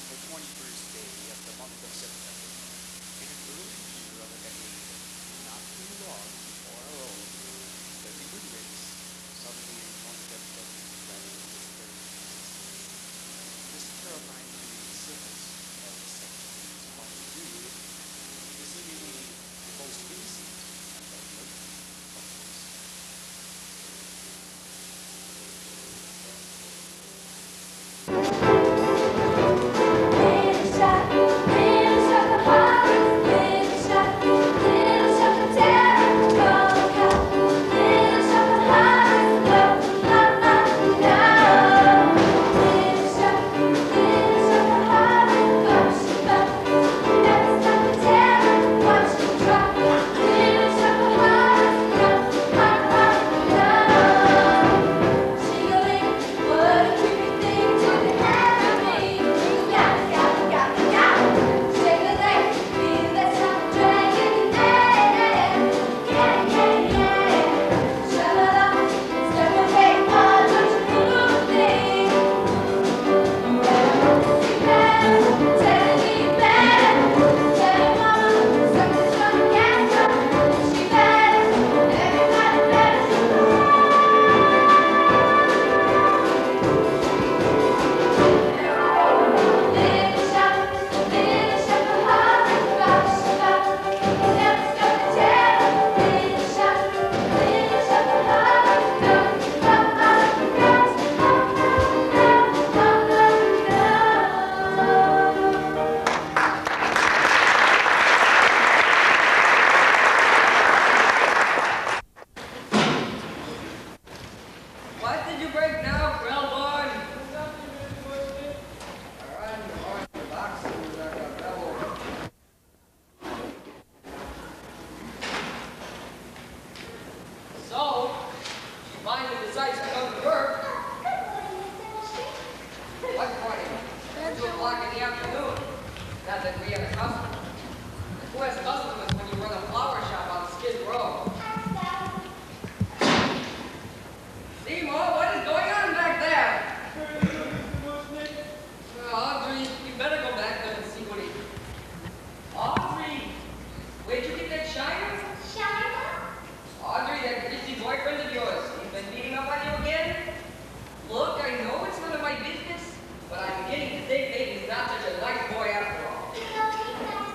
the 21st day of the month of September, in an early year of a decade, not too long before our own, the human race suddenly encountered the threat of this terrifying new surface of the century is about to do is seemingly the most innocent and the of Audrey, you better go back there and see what he... Audrey! Where'd you get that shiner? Shiner? Audrey, that greasy boyfriend of yours, he's been beating up on you again? Look, I know it's none of my business, but I'm beginning to think maybe he's not such a nice boy after all. No, he's not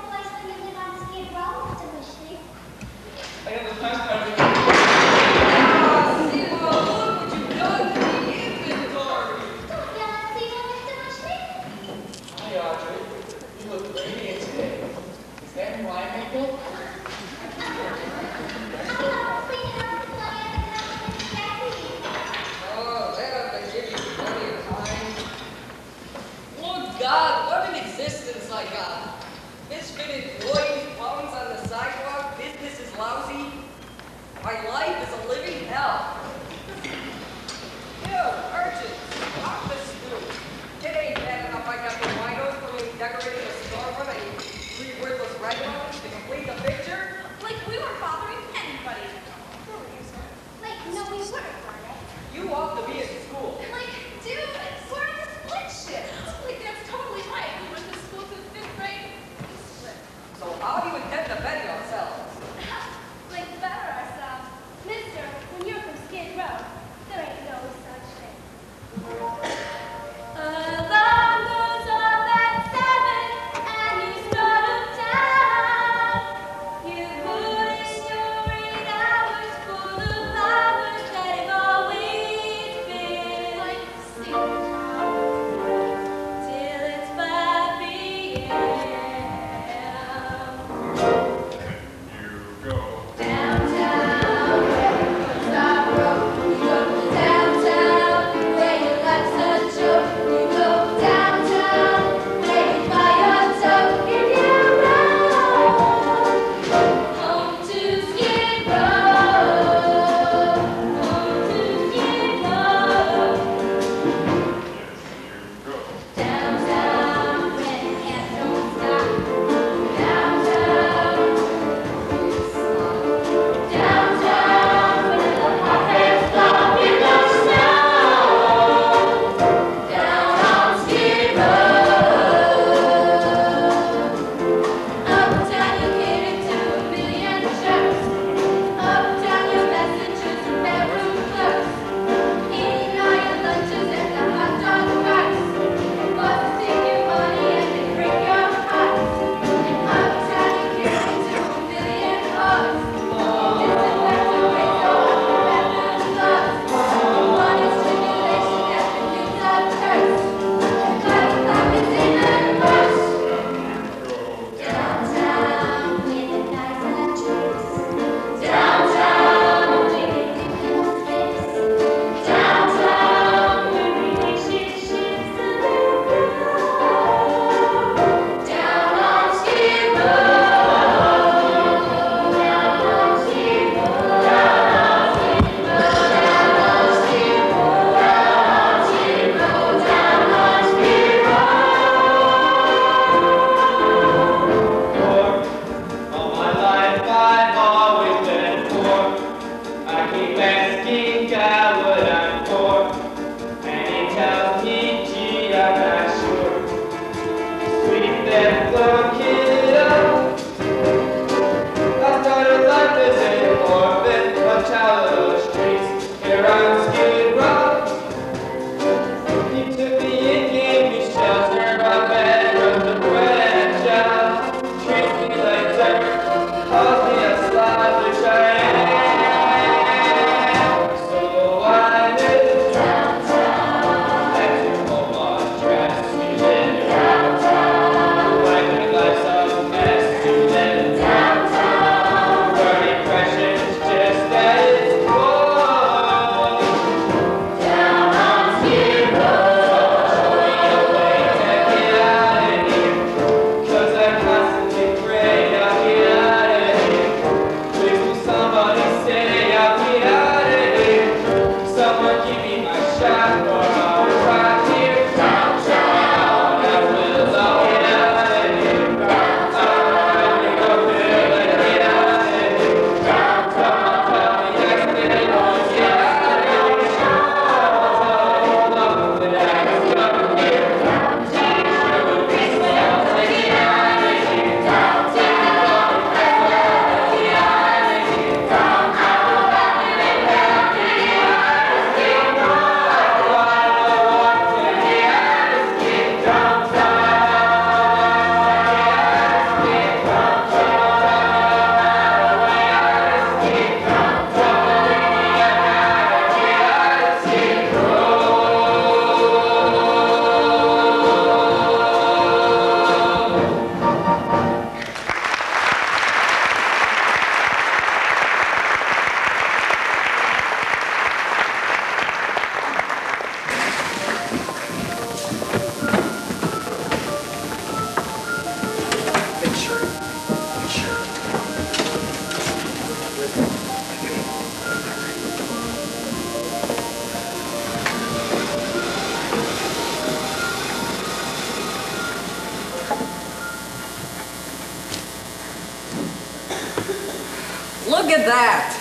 that?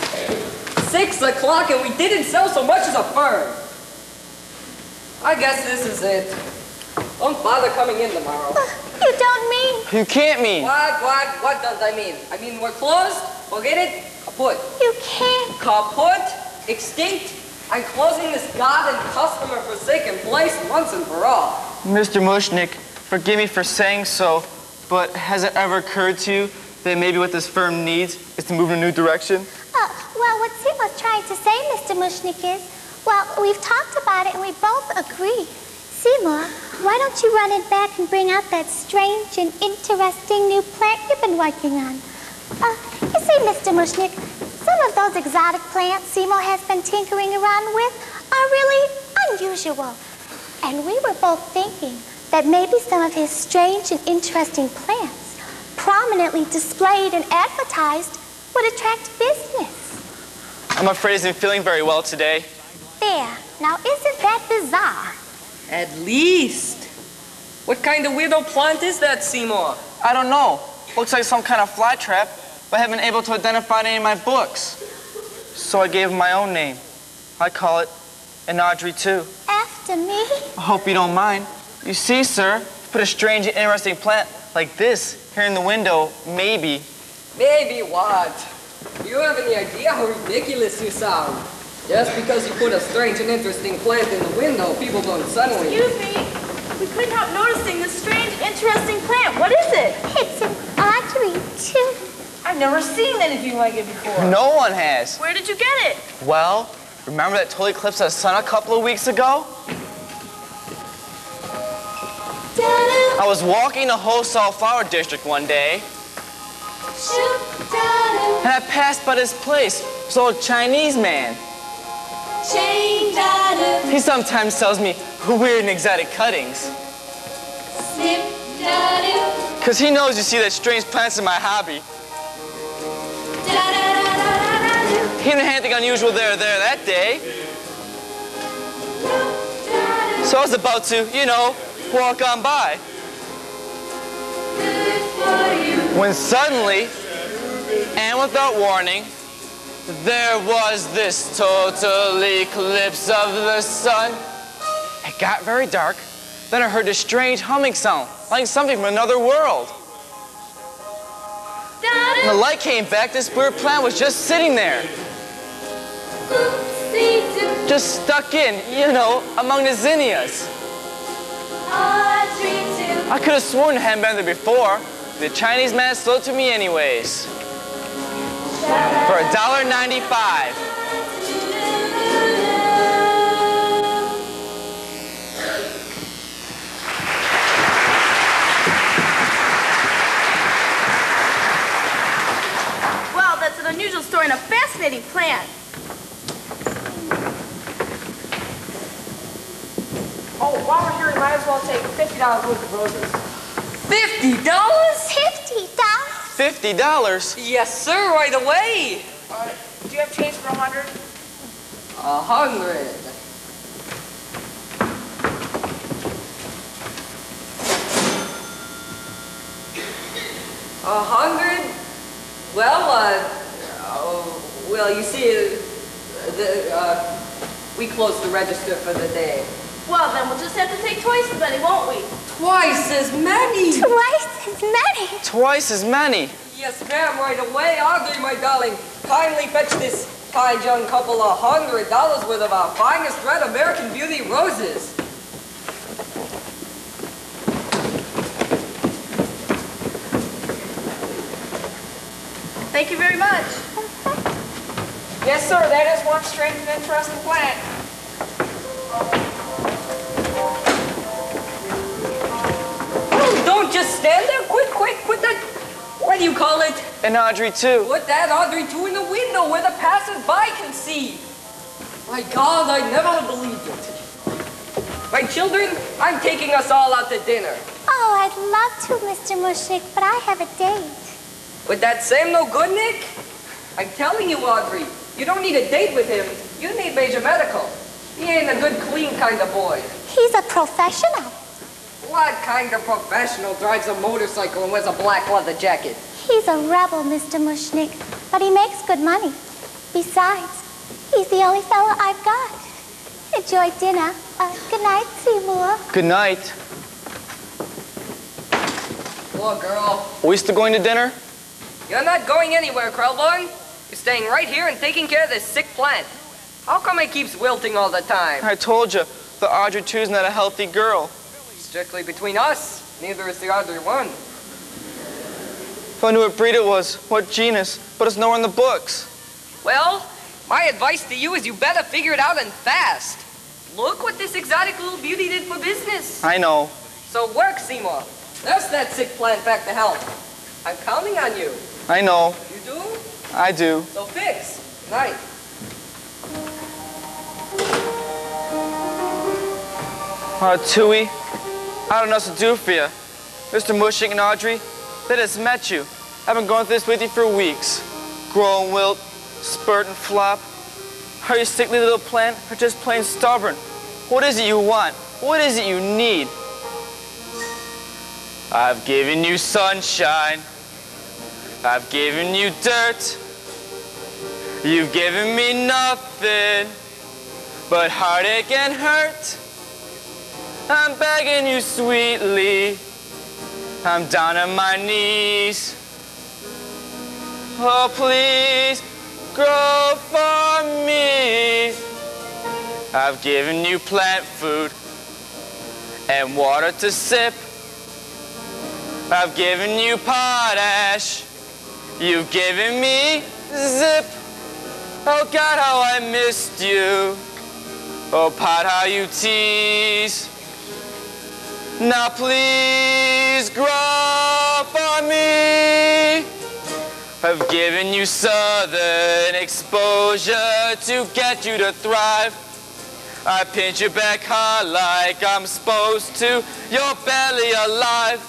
6 o'clock and we didn't sell so much as a fern. I guess this is it. Don't bother coming in tomorrow. You don't mean? You can't mean. What does I mean? I mean we're closed, forget it, kaput. You can't. Kaput, extinct, I'm closing this god and customer-forsaken place once and for all. Mr. Mushnik, forgive me for saying so, but has it ever occurred to you that maybe what this firm needs is to move in a new direction? Well, what Simo's trying to say, Mr. Mushnik, is, well, we've talked about it and we both agree. Seymour, why don't you run it back and bring out that strange and interesting new plant you've been working on? You see, Mr. Mushnik, some of those exotic plants Seymour has been tinkering around with are really unusual. And we were both thinking that maybe some of his strange and interesting plants, prominently displayed and advertised, would attract business. I'm afraid he isn't feeling very well today. There. Now, isn't that bizarre? At least. What kind of weirdo plant is that, Seymour? I don't know. Looks like some kind of fly trap, but I haven't been able to identify any in my books. So I gave him my own name. I call it an Audrey II. After me? I hope you don't mind. You see, sir, put a strange and interesting plant like this here in the window, maybe. Maybe what? Do you have any idea how ridiculous you sound? Just because you put a strange and interesting plant in the window, people don't suddenly... Excuse me. We couldn't help noticing this strange, interesting plant. What is it? It's an Audrey II. I've never seen anything like it before. No one has. Where did you get it? Well, remember that total eclipse of the sun a couple of weeks ago? I was walking the Hosal Flower District one day, and I passed by this place. This old Chinese man. He sometimes sells me weird and exotic cuttings. Because he knows you see that strange plants in my hobby. He didn't have anything unusual there that day. So I was about to, walk on by. When suddenly, and without warning, there was this total eclipse of the sun. It got very dark. Then I heard this strange humming sound, like something from another world. When the light came back, this weird plant was just sitting there. Just stuck in, among the zinnias. I could have sworn it hadn't been there before. The Chinese man sold it to me anyways. For $1.95. Well, that's an unusual story and a fascinating plant. Oh, while we're here, we might as well take $50 worth of roses. $50? $50? $50? Yes, sir, right away. Do you have change for 100? 100. $100? Well, you see, we closed the register for the day. Well, then we'll just have to take twice as many, won't we? Twice as many! Twice as many? Twice as many. Yes, ma'am, right away. Audrey, my darling, kindly fetch this kind young couple $100 worth of our finest red American Beauty roses. Thank you very much. Yes, sir, that is one strange and interesting plant. Don't just stand there. Quick, put that, what do you call it? An Audrey II. Put that Audrey II in the window where the passers-by can see. My God, I never believed it. My children, I'm taking us all out to dinner. Oh, I'd love to, Mr. Mushnik, but I have a date. Would that same no good, Nick? I'm telling you, Audrey, you don't need a date with him. You need major medical. He ain't a good, clean kind of boy. He's a professional. What kind of professional drives a motorcycle and wears a black leather jacket? He's a rebel, Mr. Mushnik. but he makes good money. Besides, he's the only fella I've got. Enjoy dinner. Good night, Seymour. Good night. Poor girl. Are we still going to dinner? You're not going anywhere, Krellborn. You're staying right here and taking care of this sick plant. How come it keeps wilting all the time? I told you, the Audrey II is not a healthy girl. Strictly between us, neither is the Audrey I. If I knew what breed it was, what genus, but it's nowhere in the books. Well, my advice to you is you better figure it out and fast. Look what this exotic little beauty did for business. I know. So work, Seymour. Nurse that sick plant back to health. I'm counting on you. I know. You do? I do. So fix. Night. Tui, I don't know what to do for you. Mr. Mushnik and Audrey, they just met you. I've been going through this with you for weeks. Grow and wilt, spurt and flop. Are you sickly little plant or just plain stubborn? What is it you want? What is it you need? I've given you sunshine. I've given you dirt. You've given me nothing but heartache and hurt. I'm begging you sweetly. I'm down on my knees. Oh, please grow for me. I've given you plant food and water to sip. I've given you potash. You've given me zip. Oh God, how I missed you. Oh, pot, how you tease. Now please grow for me. I've given you southern exposure to get you to thrive. I pinch you back hard like I'm supposed to, your belly alive.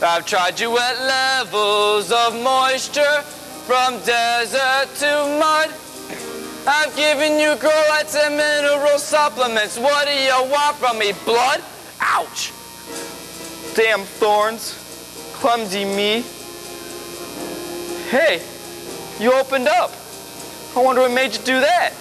I've tried you at levels of moisture, from desert to mud. I've given you grow lights and mineral supplements. What do you want from me, blood? Ouch! Damn thorns, clumsy me. Hey, you opened up. I wonder what made you do that.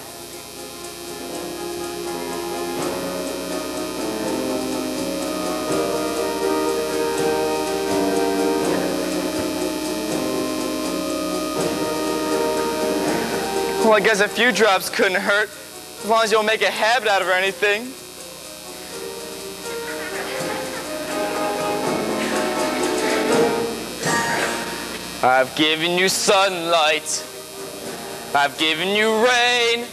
Well, I guess a few drops couldn't hurt, as long as you don't make a habit out of it or anything. I've given you sunlight. I've given you rain.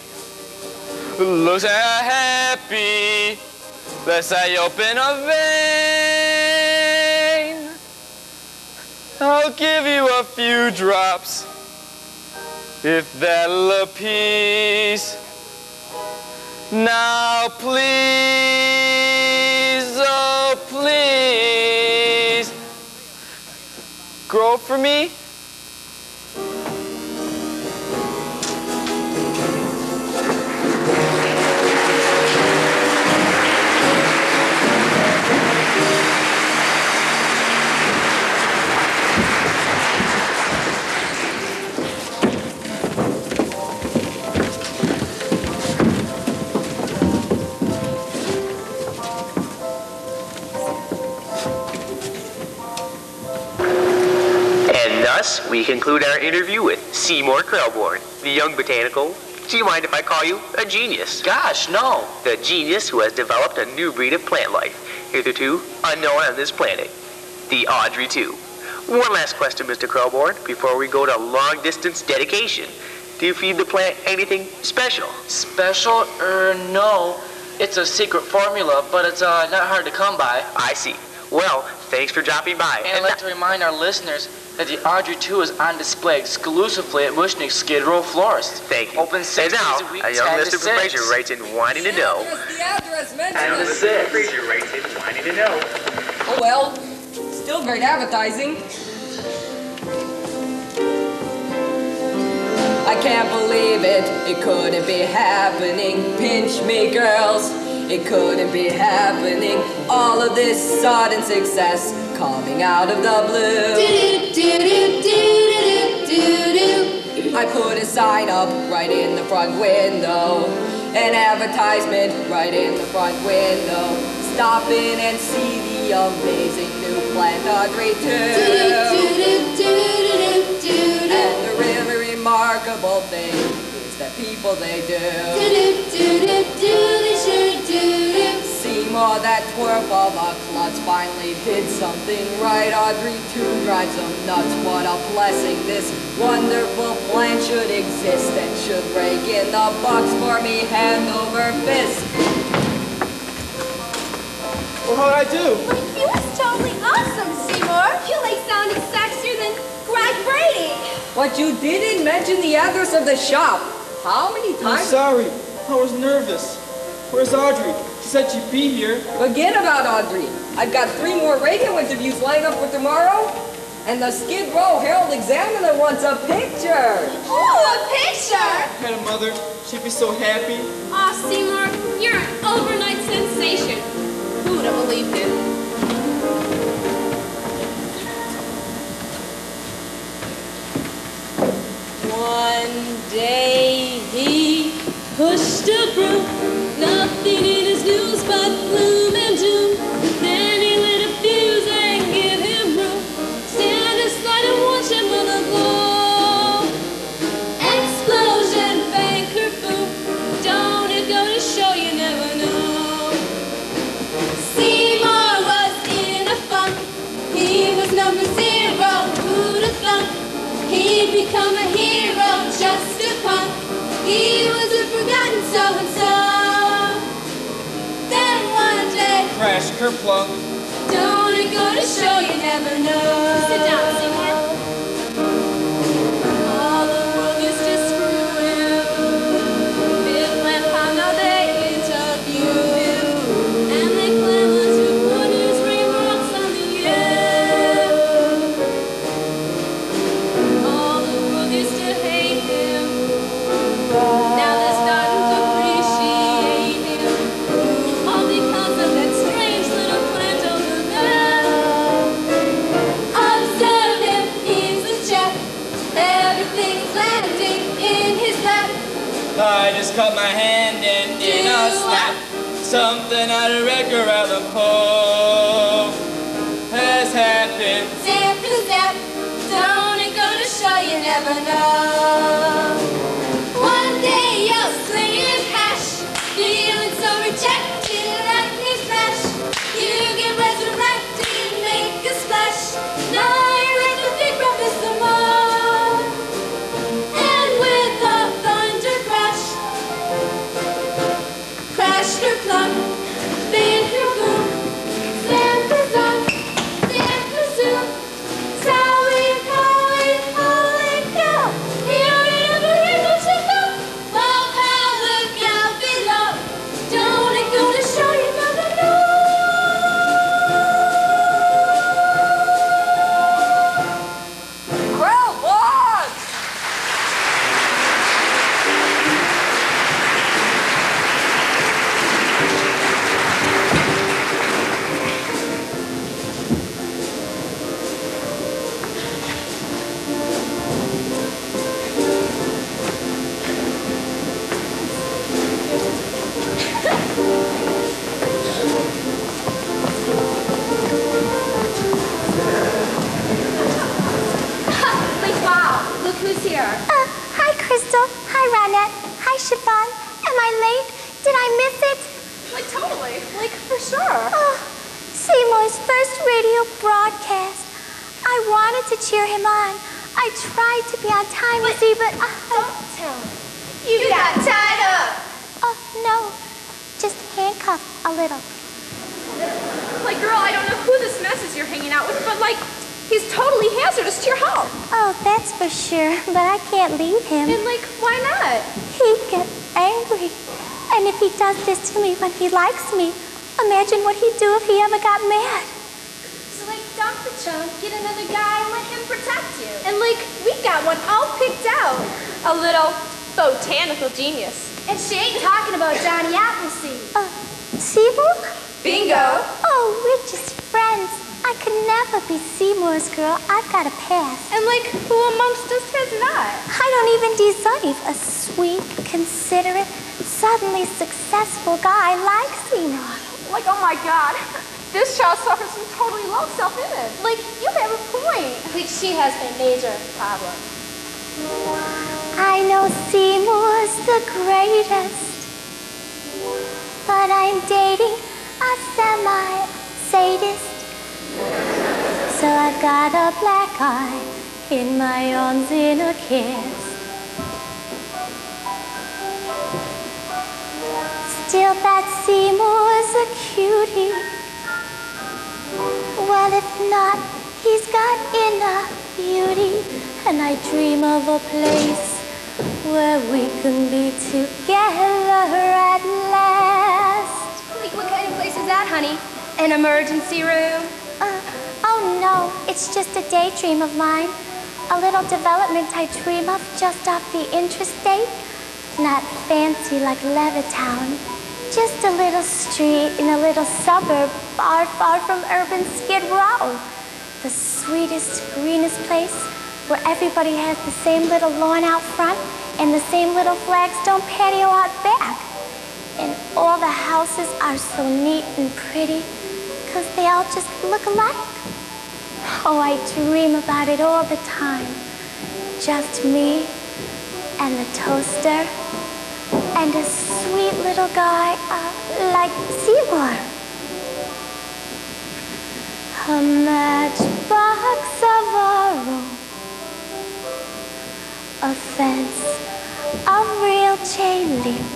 Looks like I'm happy. Let's say open a vein. I'll give you a few drops, if that'll appease. Now please, oh please, grow for me. We conclude our interview with Seymour Krellborn, the young botanical. Do you mind if I call you a genius? Gosh, no. The genius who has developed a new breed of plant life, hitherto unknown on this planet, the Audrey II. One last question, Mr. Krellborn, before we go to long-distance dedication. Do you feed the plant anything special? Special? No. It's a secret formula, but it's not hard to come by. I see. Well, thanks for dropping by. And I'd like to remind our listeners that the Audrey II is on display exclusively at Mushnik's Skid Row Florist. Thank you. Open 6 days now, a week, a young 10 to Mr. 6. Fraser writes in wanting to know. The address mentioned. A young Mr. Fraser writes in wanting to know. Oh well, still great advertising. I can't believe it, it couldn't be happening. Pinch me, girls, it couldn't be happening. All of this sudden success coming out of the blue. I put a sign up right in the front window, an advertisement right in the front window. Stop in and see the amazing new plant Audrey II. And the really remarkable thing is that people they do. Seymour, that twerp of a klutz, finally did something right. Audrey II drives them nuts. What a blessing this wonderful plan should exist and should break in the bucks for me hand over fist. Well, how'd I do? Like, you was totally awesome, Seymour. You like sounded sexier than Greg Brady. But you didn't mention the address of the shop. How many I'm times? sorry. I was nervous. Where's Audrey? She said she'd be here. Forget about Audrey. I've got 3 more radio interviews lined up for tomorrow. And the Skid Row Herald Examiner wants a picture. Oh, a picture! I had a mother. She'd be so happy. Aw, Seymour, you're an overnight sensation. Who would have believed it? One day he pushed a broom, nothing in his news but gloom and doom. Then he lit a fuse and give him room. Stand aside and watch him on the glow. Explosion, bang, kerboom. Don't it go to show you never know. Seymour was in a funk. He was number 0. Who'd have thunk? He'd become a hero, just a punk. He was a forgotten so-and-so. Then one day, Crash, kerplunk. don't it go to show you never know. Sit down, Seymour. All the world used to screw him. Bill and Pano, they interview him. And they clever to put his remarks on the air. All the world used to hate him. Now they're starting to appreciate him. All because of that strange little plant over there. Observe him, he's a chap. Everything's landing in his lap. I just cut my hand and in a snap. Something out of Edgar Allan Poe has happened. Zap and zap, don't it go to show you never know. One day you're slinging hash, feeling so rejected, lightning flash. You get resurrected and make a splash. Now you're in the big rapid some more. And with a thunder crash, crash your plump, bang your boom, slam for zone, slam for zoom. Sally, holy cow, here in every rainbow tickle. Well, pal, look out below. Don't it go to show you never know. Crowd one! Like, wow, look who's here. Hi, Crystal. Hi, Ronette. Hi, Siobhan. Am I late? Did I miss it? Like, totally. Like, for sure. Oh, Seymour's first radio broadcast. I wanted to cheer him on. I tried to be on time, you see, but... Don't tell me. You got tied up. Oh, no. Just handcuffed a little. Like, girl, I don't know who this mess is you're hanging out with, but, like, he's totally hazardous to your health. Oh, that's for sure, but I can't leave him. And, like, why not? He'd get angry. And if he does this to me when he likes me, imagine what he'd do if he ever got mad. So, like, dump the chunk, get another guy, and let him protect you. And, like, we got one all picked out. A little botanical genius. And she ain't talking about Johnny Appleseed. Seymour? Bingo. Oh, we're just friends. I I could never be Seymour's girl. I've got a past. And like, who amongst us has not? I don't even deserve a sweet, considerate, suddenly successful guy like Seymour. Like, oh my God, this child suffers from totally low self-image. Like, you have a point. Like, she has a major problem. I know Seymour's the greatest, but I'm dating a semi-sadist. So I've got a black eye in my arms in a kiss. Still, that Seymour's a cutie. Well, if not, he's got inner beauty. And I dream of a place where we can be together at last. Like, what kind of place is that, honey? An emergency room? Oh no, it's just a daydream of mine. A little development I dream of just off the interstate. Not fancy like Levittown. Just a little street in a little suburb far, far from urban Skid Row. The sweetest, greenest place where everybody has the same little lawn out front and the same little flagstone patio out back. And all the houses are so neat and pretty because they all just look alike. Oh, I dream about it all the time. Just me and the toaster and a sweet little guy like Seymour. A matchbox of our own, a fence of real chain link,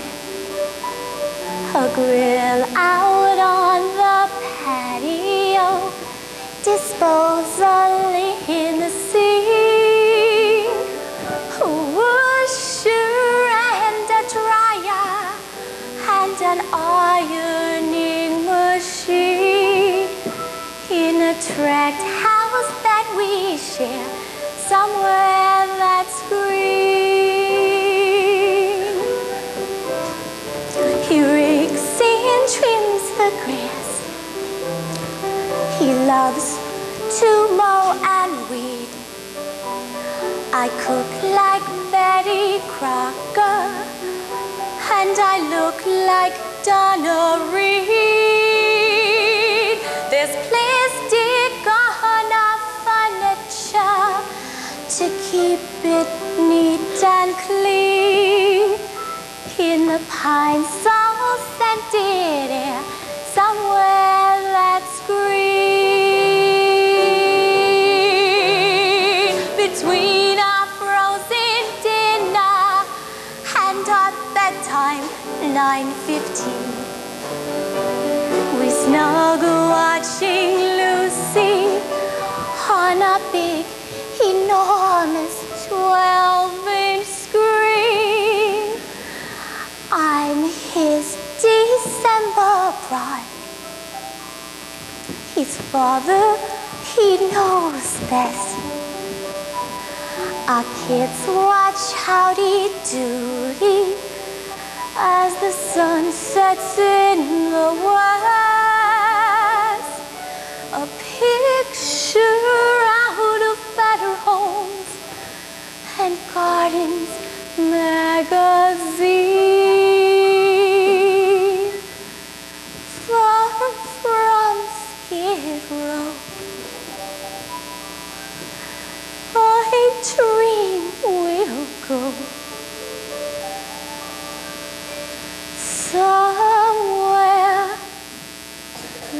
a grill out on the patio, disposal in the sink, a washer and a dryer, and an ironing machine, in a tract house that we share, somewhere that's green. He rakes and trims the grass. He loves to mow and weed. I cook like Betty Crocker, and I look like Donna Reed. There's plastic on our furniture to keep it neat and clean. In the pine sol scented air, somewhere that's green. Between our frozen dinner and our bedtime, 9:15. We snuggle watching Lucy on a big, enormous 12-inch screen. I'm his December bride. His father, he knows best. Our kids watch Howdy Doody as the sun sets in the west. A picture out of better homes and gardens magazine. Far from Skid Row, I dream we'll go somewhere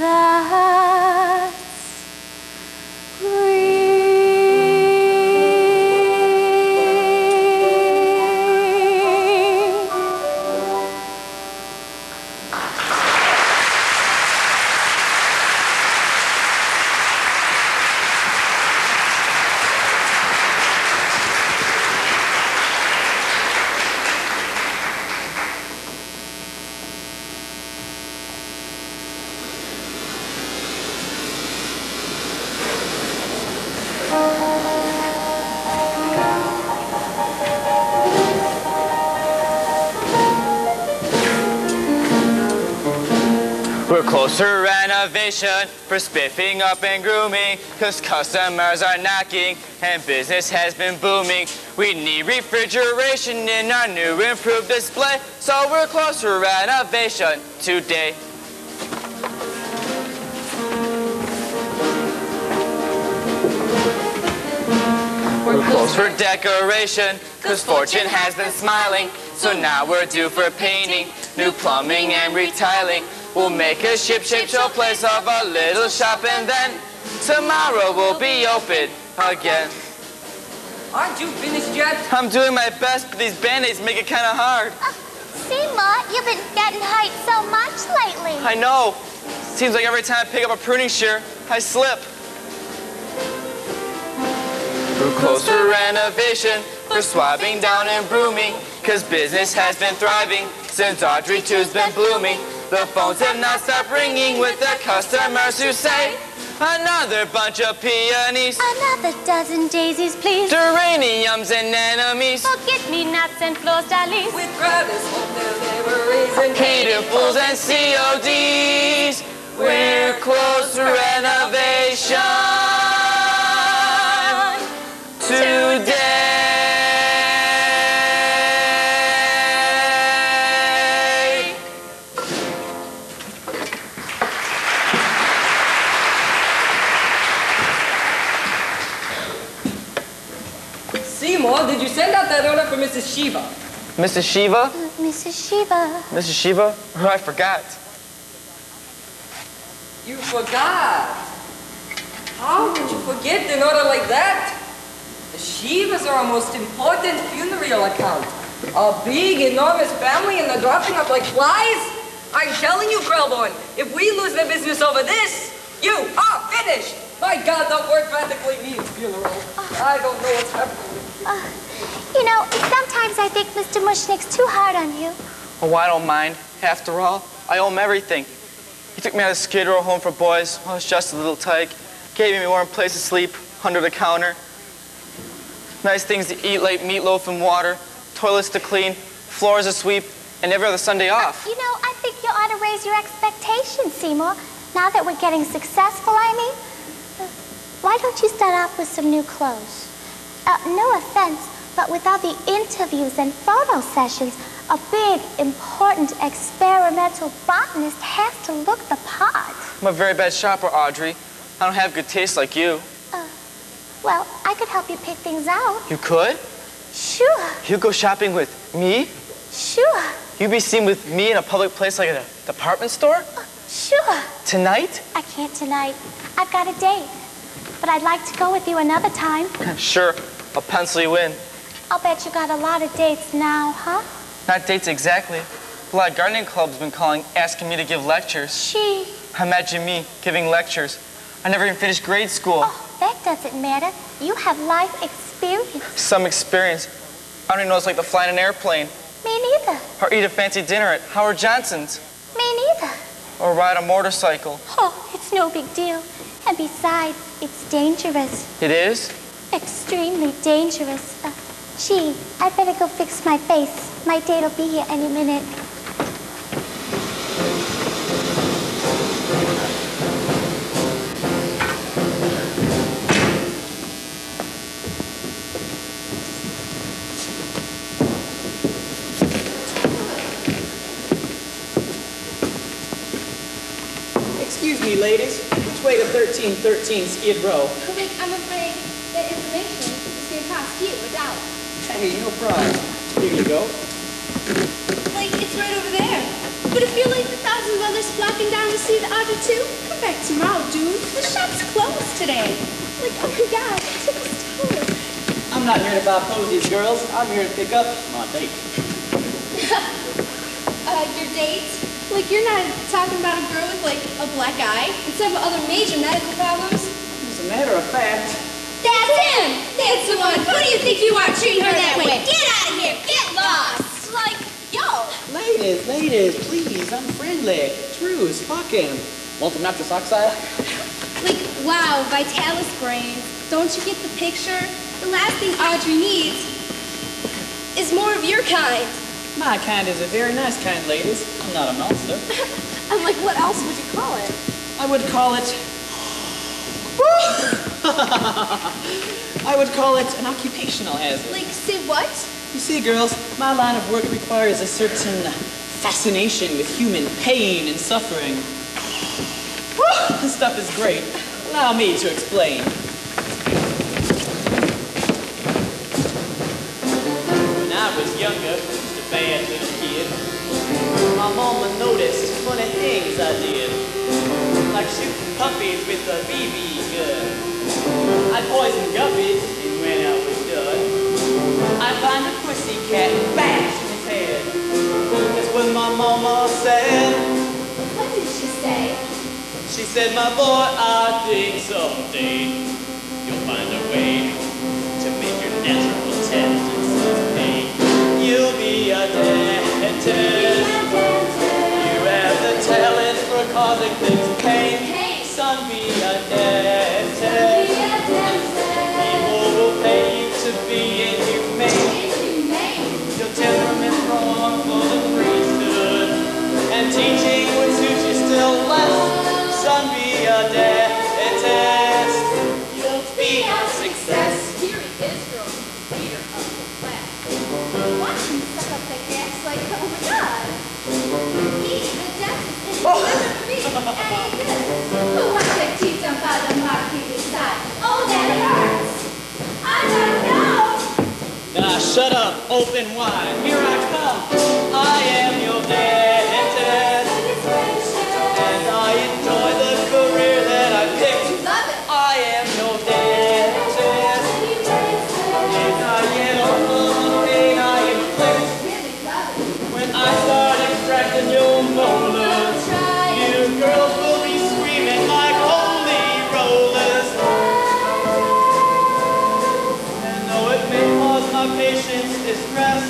that's green. We're close to renovation for spiffing up and grooming, cause customers are knocking and business has been booming. We need refrigeration in our new improved display, so we're close to renovation today. We're close for decoration, cause fortune has been smiling. So now we're due for painting, new plumbing and retiling. We'll make a ship-shape show place of a little shop, and then tomorrow we'll be open again. Aren't you finished yet? I'm doing my best, but these band-aids make it kind of hard. Seymour, you've been getting hurt so much lately. I know. Seems like every time I pick up a pruning shear, I slip. We're close to renovation, for swabbing down and brooming, cause business has been thriving since Audrey II's been blooming. The phones have not stopped ringing with the customers who say, another bunch of peonies, Another dozen daisies, please. geraniums and anemones, Forget-me-nots and florals, With gravis on their liveries and painted fools and CODs. We're close to renovation today. Seymour, did you send out that order for Mrs. Shiva? Mrs. Shiva? Mrs. Shiva. Mrs. Shiva? Oh, I forgot. You forgot. How could you forget an order like that? The Shivas are our most important funeral account. A big, enormous family and they're dropping up like flies? I'm telling you, Krellborn, if we lose the business over this, you are finished. My God, that word practically means funeral. I don't know what's happening. You know, sometimes I think Mr. Mushnik's too hard on you. Oh, I don't mind. After all, I owe him everything. He took me out of Skid Row home for boys when I was just a little tyke. Gave me a warm place to sleep under the counter. Nice things to eat like meatloaf and water, toilets to clean, floors to sweep, and every other Sunday off. You know, I think you ought to raise your expectations, Seymour. Now that we're getting successful, I mean. Why don't you start off with some new clothes? No offense, but with all the interviews and photo sessions, a big, important, experimental botanist has to look the part. I'm a very bad shopper, Audrey. I don't have good taste like you. Well, I could help you pick things out. You could? Sure, You go shopping with me? sure, You'd be seen with me in a public place like a department store? sure. Tonight? I can't tonight. I've got a date. But I'd like to go with you another time. Sure, I'll pencil you in. I'll bet you got a lot of dates now, huh? Not dates exactly. A lot of gardening clubs have been calling, asking me to give lectures. Gee. Imagine me giving lectures. I never even finished grade school. Oh, that doesn't matter. You have life experience. Some experience. I don't even know what it's like to fly in an airplane. Me neither. Or eat a fancy dinner at Howard Johnson's. Me neither. Or ride a motorcycle. Oh, it's no big deal. And besides, it's dangerous. It is? Extremely dangerous. Gee, I better go fix my face. My date will be here any minute. Excuse me, ladies. Which way to 1313 Skid Row? Like, I'm afraid that information is going to cost you $1. Hey, no problem. Here you go. Like, it's right over there. But if you're like the thousands of others flocking down to see the Audrey II, come back tomorrow, dude. The shop's closed today. Like, oh my God, it's a store. I'm not here to buy posies, girls. I'm here to pick up my date. Your date? Like, you're not talking about a girl with, like, a black eye and several other major medical problems? As a matter of fact, That's him! That's the one! Who do you think you are treating her that way? Get out of here! Get lost! Like, yo! ladies, please, I'm friendly. Truce, fuck him. Want some nitrous oxide? Like, wow, Vitalis brains. Don't you get the picture? The last thing Audrey needs is more of your kind. My kind is a very nice kind, ladies. I'm not a monster. I'm like, what else would you I would call it... I would call it an occupational hazard. Like, say what? You see, girls, my line of work requires a certain fascination with human pain and suffering. This stuff is great. Allow me to explain. When I was younger, just a bad little kid, my mama noticed funny things I did, like shooting puppies with a BB gun. I'd poison guppies, and when I was done, I'd find a pussycat and bash in his head. That's when my mama said... What did she say? She said, my boy, I think someday you'll find a way to make your natural tendencies pay. You'll be a dentist. You have the talent for causing things pain. Son, be a dentist. People will pay you to be inhumane. Your temperament wrong for the priesthood, and teaching would suit you still less. Son, be a dentist. You'll be a success. Here he is, girl. Leader of the class. Watch him suck up the gas like, oh my God. He's the dentist in the free and this. Who wants to teach him about the marquee side? Oh, that hurts. I don't know. Now shut up, open wide. Here I come. I am your dentist. And I enjoy the career that I picked. Love it. I am your dentist. And I yell for the pain I inflict. Really love it. When I start extracting your molars, you girls will be screaming like holy rollers. And though it may cause my patients distress,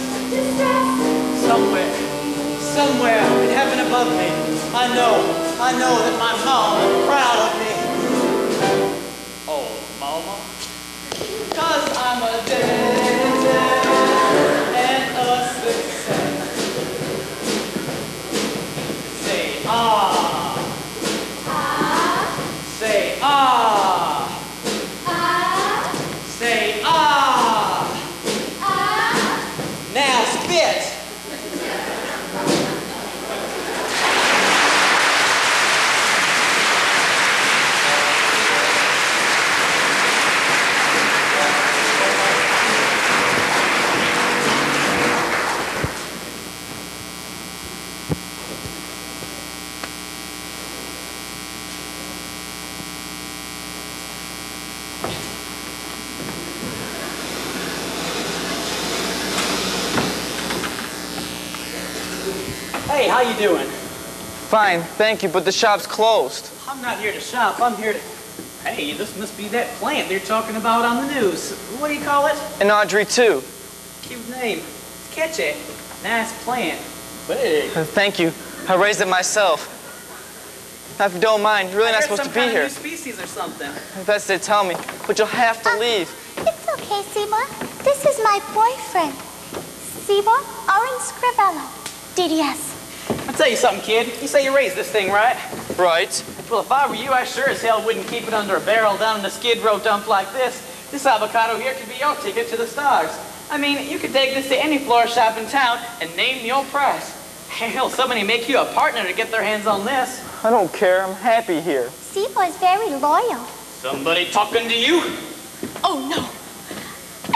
somewhere in heaven above me, I know that my mom is proud of me. Oh, mama, 'cause I'm a dentist and a success. Say ah. Say ah. Say ah. Now spit. Hey, how you doing? Fine, thank you, but the shop's closed. I'm not here to shop. I'm here to... Hey, this must be that plant they're talking about on the news. What do you call it? And Audrey II. Cute name. It's catchy. Nice plant. Big. Thank you. I raised it myself. Now, if you don't mind, you're really not supposed to be here. Some new species or something. That's what they tell me, but you'll have to leave. It's okay, Seymour. This is my boyfriend. Seymour Orange Scrivello. DDS. I'll tell you something, kid. You say you raised this thing, right? Right. Well, if I were you, I sure as hell wouldn't keep it under a barrel down in a skid row dump like this. This avocado here could be your ticket to the stars. I mean, you could take this to any flower shop in town and name your price. Hell, somebody make you a partner to get their hands on this. I don't care. I'm happy here. Seymour's very loyal. Somebody talking to you? Oh, no.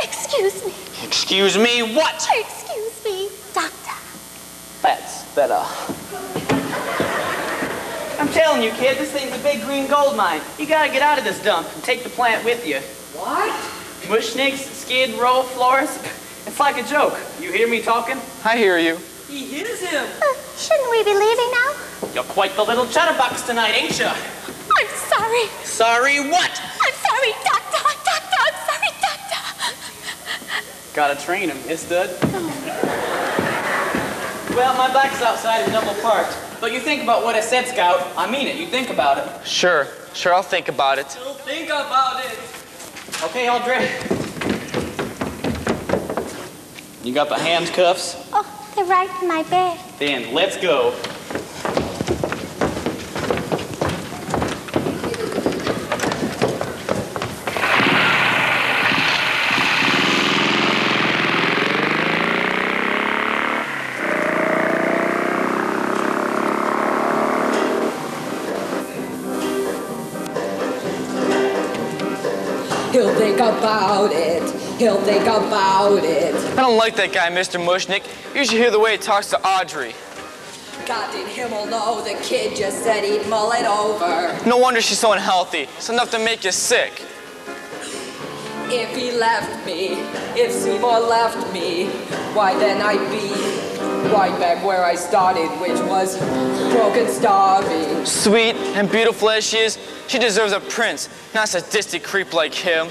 Excuse me. Excuse me, what? Excuse me, doctor. That's better. I'm telling you, kid, this thing's a big green gold mine. You gotta get out of this dump and take the plant with you. What? Mushniks, skid row floors. It's like a joke. You hear me talking? I hear you. He hears him. Shouldn't we be leaving now? You're quite the little chatterbox tonight, ain't you? I'm sorry. Sorry what? I'm sorry, doctor. Doctor, I'm sorry, doctor. Gotta train him, yes, Dud. Well, my bike's outside and double parked. But you think about what I said, Scout. I mean it. You think about it. Sure, I'll think about it. Don't think about it. Okay, Audrey. You got the handcuffs? Oh, they're right in my bag. Then let's go. He'll think about it. He'll think about it. I don't like that guy, Mr. Mushnik. You should hear the way he talks to Audrey. God in Himmel, no, the kid just said he'd mull it over. No wonder she's so unhealthy. It's enough to make you sick. If he left me, if Seymour left me, why then I'd be right back where I started, which was broken, starving. Sweet and beautiful as she is, she deserves a prince, not a sadistic creep like him.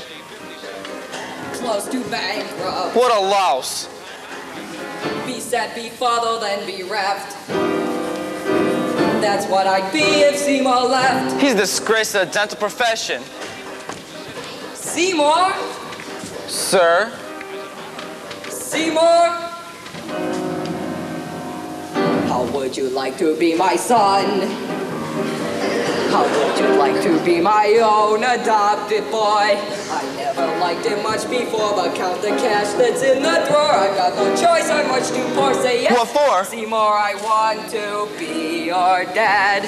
Close to bankrupt. What a louse. Be sad, be father, then be reft. That's what I'd be if Seymour left. He's a disgrace to the dental profession. Seymour? Sir? Seymour? How would you like to be my son? How would you like to be my own adopted boy? I never liked it much before, but count the cash that's in the drawer. I got no choice, I'm much too poor. Say yes. What for? Seymour, I want to be your dad.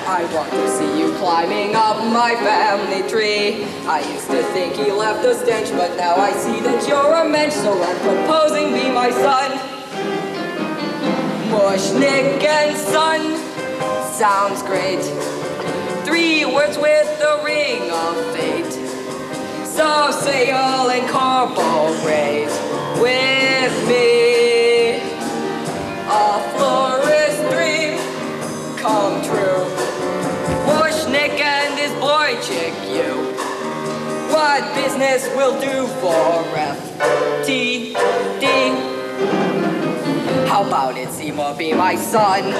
I want to see you climbing up my family tree. I used to think he left a stench, but now I see that you're a mensch, so I'm proposing be my son. Mushnik and son. Sounds great. 3 words with the ring of fate. So say you'll incorporate with me. A florist dream come true. Mushnik and his boy chick you. What business will do for FTD? How about it, Seymour, be my son?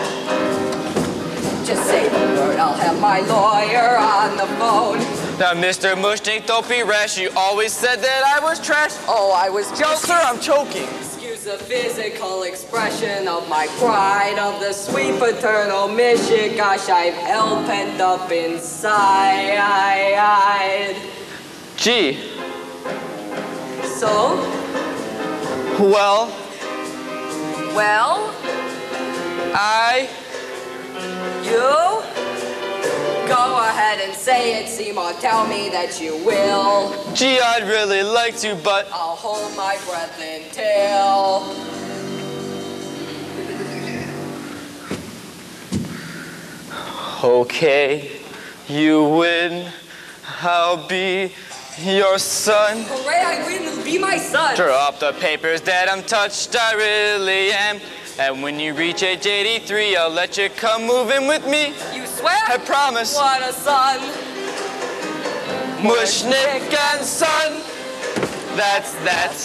Just say the word, I'll have my lawyer on the phone. Now, Mr. Mushnik, don't be rash. You always said that I was trash. Oh, I was joking. Sir, I'm choking. Excuse the physical expression of my pride, of the sweet paternal mission. Gosh, I've hell pent up inside. Gee. So? Well, You? Go ahead and say it, Seymour. Tell me that you will. Gee, I'd really like to, but I'll hold my breath until... Okay, you win. I'll be your son. Hooray, I win. Be my son. Drop the papers that I'm touched, I really am. And when you reach age 83, I'll let you come move in with me. You swear? I promise. What a son. Mushnik and son. That's that.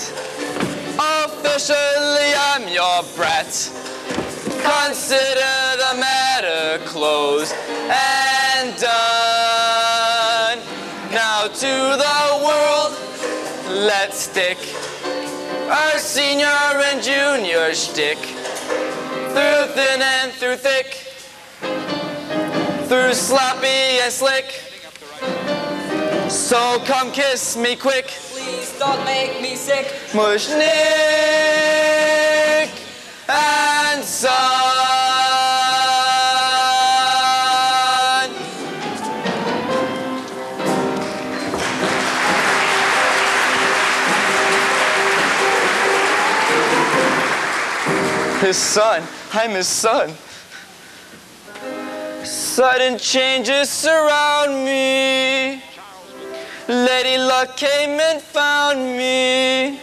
Officially, I'm your brat. Consider the matter closed and done. Now to the world, let's stick our senior and junior shtick. Through thin and through thick, through sloppy and slick. So come kiss me quick. Please don't make me sick. Mushnik and son. His son. I'm his son. Sudden changes surround me. Lady Luck came and found me.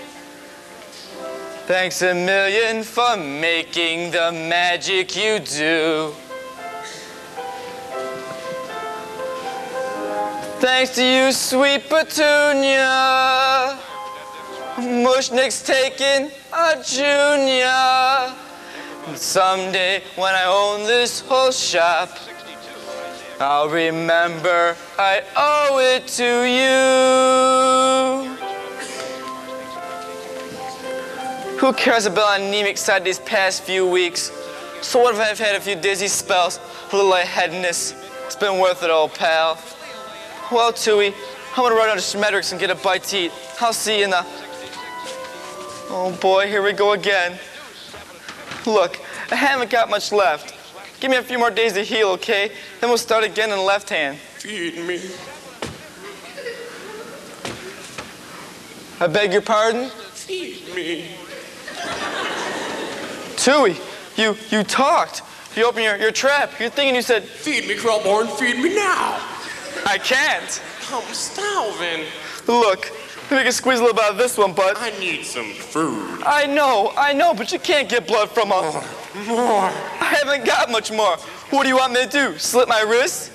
Thanks a million for making the magic you do. Thanks to you, sweet Petunia. Mushnik's taking a junior. And someday when I own this whole shop, I'll remember I owe it to you. Who cares about anemic side these past few weeks? So what if I've had a few dizzy spells, a little lightheadedness? It's been worth it, old pal. Well, Tui, I'm gonna run down to Schmedrick's and get a bite to eat. I'll see you in the... Oh boy, here we go again. Look, I haven't got much left. Give me a few more days to heal, okay? Then we'll start again in the left hand. Feed me. I beg your pardon? Feed me. Tui, you talked. You opened your trap. You're thinking you said, Feed me, Crowborn, feed me now. I can't. I'm starving. Look, we can squeeze a little bit of this one, but I need some food. I know, but you can't get blood from a... More. I haven't got much more. What do you want me to do? Slit my wrist?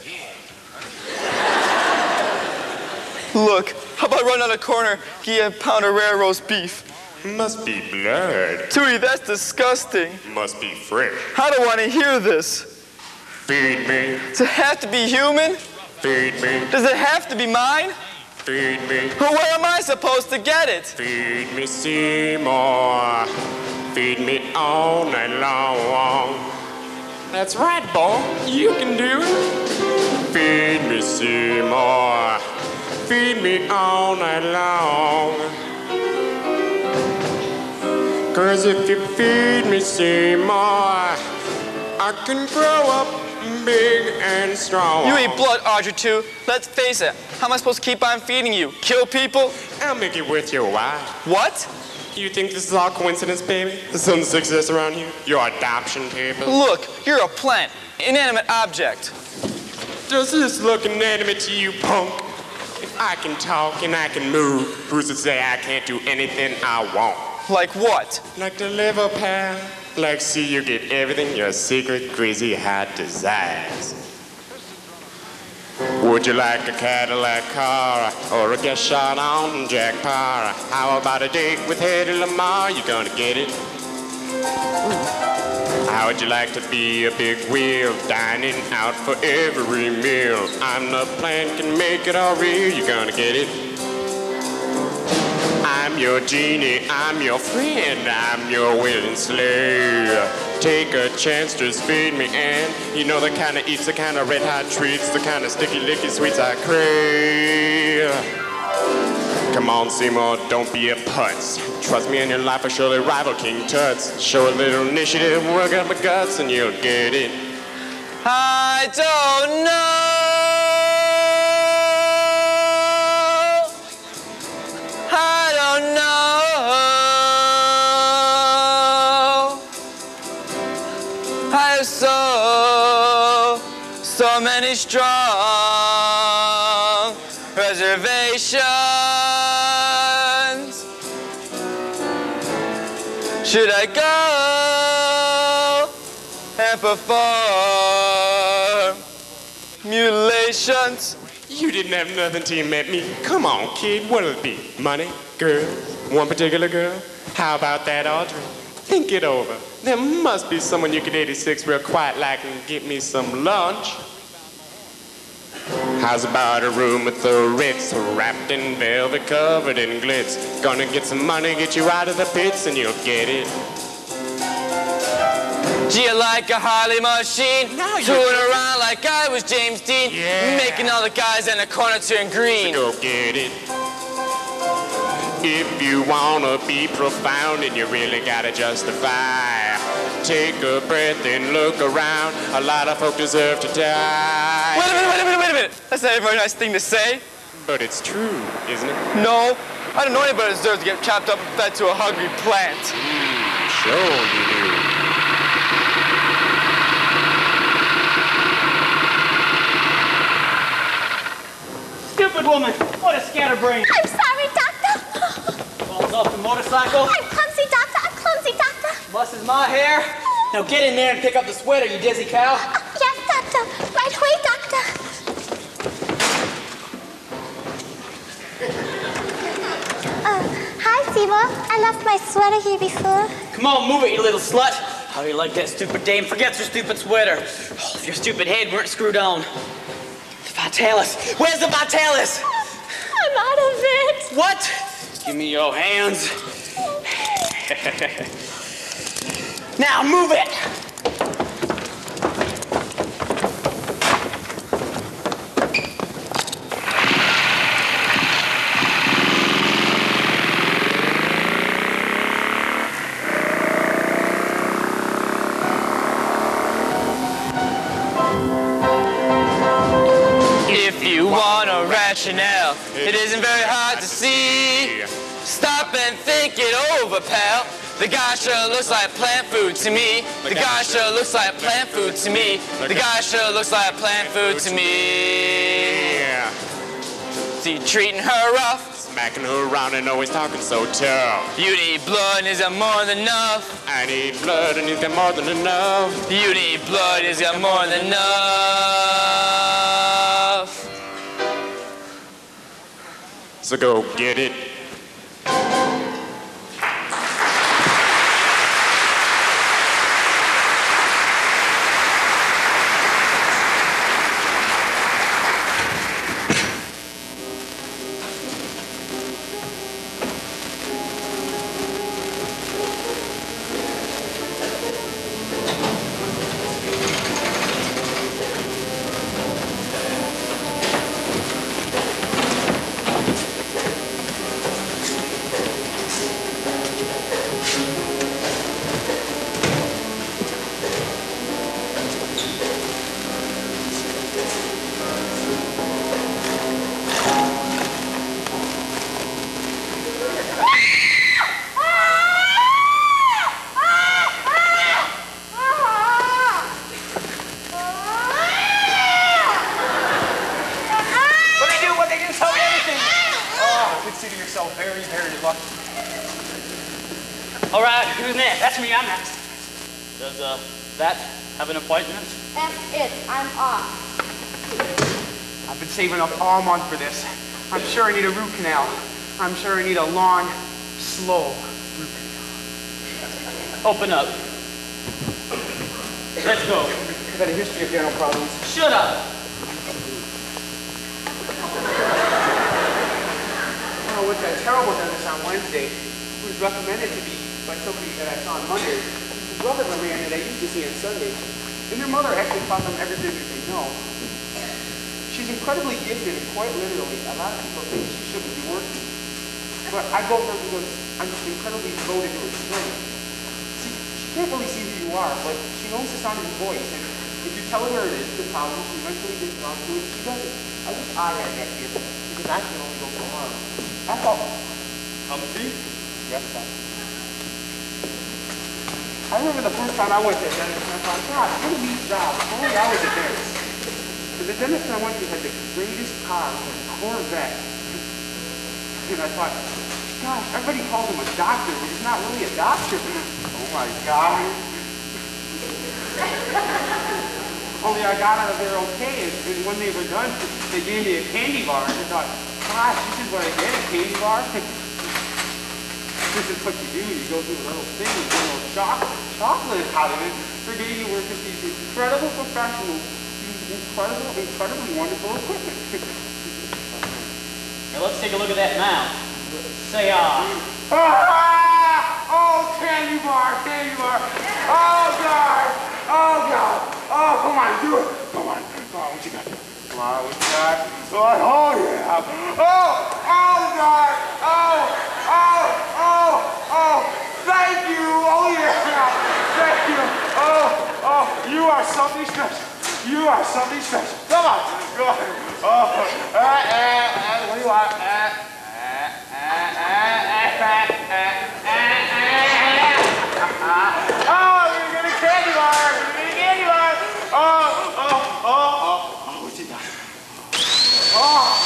Look, how about run on a corner, give you a pound of rare roast beef? Must be blood. Tui, that's disgusting. Must be fresh. I don't want to hear this. Feed me. Does it have to be human? Feed me. Does it have to be mine? Feed me. Or where am I supposed to get it? Feed me, Seymour. Feed me all night long. That's right, boy. You can do it. Feed me, Seymour. Feed me all night long. 'Cause if you feed me, Seymour, I can grow up big and strong. You eat blood, Audrey II. Let's face it. How am I supposed to keep on feeding you? Kill people? I'll make it worth your while. What? You think this is all coincidence, baby? Some success around here? Your adoption papers? Look, you're a plant. Inanimate object. Does this look inanimate to you, punk? If I can talk and I can move, who's to say I can't do anything I want? Like what? Like deliver pal. Like see you get everything your secret crazy heart desires. Would you like a Cadillac car or a guest shot on Jack Parr? How about a date with Hedy Lamar? You gonna get it? How would you like to be a big wheel, dining out for every meal? I'm the plant, can make it all real. You gonna get it? I'm your genie, I'm your friend, I'm your willing slave. Take a chance, just feed me, and you know the kind of eats, the kind of red hot treats, the kind of sticky licky sweets I crave. Come on, Seymour, don't be a putz. Trust me, in your life will surely rival King Tut's. Show a little initiative, work out my guts, and you'll get it. I don't know. I don't know. I have so many strong reservations. Should I go and perform mutilations? You didn't have nothing till you met me. Come on, kid, what'll it be? Money? Girl? One particular girl? How about that, Audrey? Think it over. There must be someone you could 86 real quiet like and get me some lunch. How's about a room with the Ritz, wrapped in velvet, covered in glitz? Gonna get some money, get you out of the pits, and you'll get it. Do you like a Harley machine? Now you're Touring around like I was James Dean, Yeah. making all the guys in the corner turn green. Go get it. If you wanna be profound and you really gotta justify, take a breath and look around. A lot of folk deserve to die. Wait a minute. That's not a very nice thing to say. But it's true, isn't it? No, I don't know anybody that deserves to get chopped up and fed to a hungry plant. Sure you do. Stupid woman! What a scatterbrain! I'm sorry, Doctor. Falls off the motorcycle. I'm clumsy, Doctor. I'm clumsy, Doctor. Musses my hair. Now get in there and pick up the sweater, you dizzy cow. Yes, Doctor. Right away, Doctor. Hi, Seymour. I left my sweater here before. Come on, move it, you little slut. How you like that stupid dame forgets her stupid sweater. Oh, if your stupid head weren't screwed on. The Vitalis. Where's the Vitalis? I'm out of it. What? Give me your hands. Now move it. If you want a rationale, it isn't very hard to see. Stop and think it over, pal. The guy sure looks like plant food to me. The guy sure looks like plant food to me. The guy sure looks like plant food to me. Yeah. See, treating her rough. Smacking her around and always talking so tough. You need blood, is it more than enough? I need blood and he's got more than enough. You need blood, is it more than enough? So go get it. All right, who's next? That's me, I'm next. Does that have an appointment? That's it. I'm off. I've been saving up all month for this. I'm sure I need a root canal. I'm sure I need a long, slow root canal. Open up. Let's go. I've had a history of dental problems. Shut up. Oh, with that terrible dentist on Wednesday, who was recommended to me by somebody that I saw on Monday, the brother of a man that I used to see on Sunday, and their mother actually taught them everything that they know. She's incredibly gifted, and quite literally, a lot of people think she shouldn't be working. But I go there because I'm just incredibly devoted to her strength. See, she can't really see who you are, but she knows the sound of your voice, and if you tell her where it is, the problem, she eventually gets around to it, she does it. I wish I had that gift, because I can only go so far. That's all. Comfy? Yes, sir. I remember the first time I went to a dentist, and I thought, God, what a neat job. If only I was a dentist. But the dentist I went to had the greatest car, a Corvette. And I thought, gosh, everybody calls him a doctor, but he's not really a doctor. Oh my God. Only I got out of there okay, and when they were done, they gave me a candy bar, and I thought, gosh, this is what I get, a candy bar? This is what you do, you go through a little thing, you get a little chocolate out of it. They're getting you work with these incredible professionals, incredibly wonderful equipment. Now let's take a look at that mouth. Say ah. Oh, candy bar. Oh, God. Oh, God. Oh, come on, do it. Come on, what you got? Come on, what you got? Oh, yeah. Oh, God. Oh, thank you. Oh, yeah. Thank you. Oh, you are something special. You are something special. Come on. Go on. Oh, what do you want? Oh, we're gonna get a candy bar. Oh, what you got? Oh,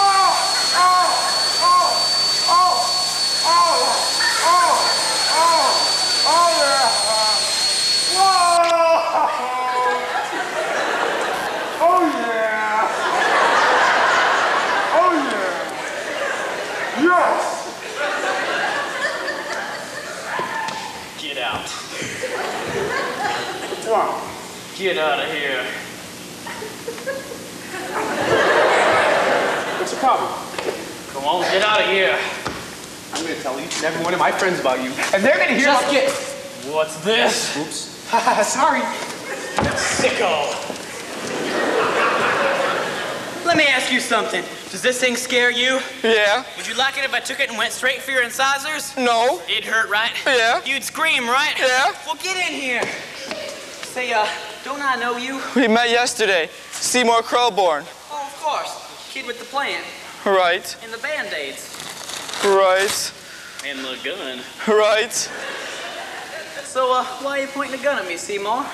yeah. Whoa. Oh, yeah. Yes. Get out. Come on. Get out of here. What's the problem? Come on, get out of here. I'm going to tell each and every one of my friends about you, and they're going to hear Just get... What's this? Oops. Sorry. Sicko. Let me ask you something. Does this thing scare you? Yeah. Would you like it if I took it and went straight for your incisors? No. It'd hurt, right? Yeah. You'd scream, right? Yeah. Well, get in here. Say, don't I know you? We met yesterday. Seymour Crowborn. Oh, of course. Kid with the plant. Right. And the Band-Aids. Right. And the gun. Right. So, why are you pointing a gun at me, Seymour?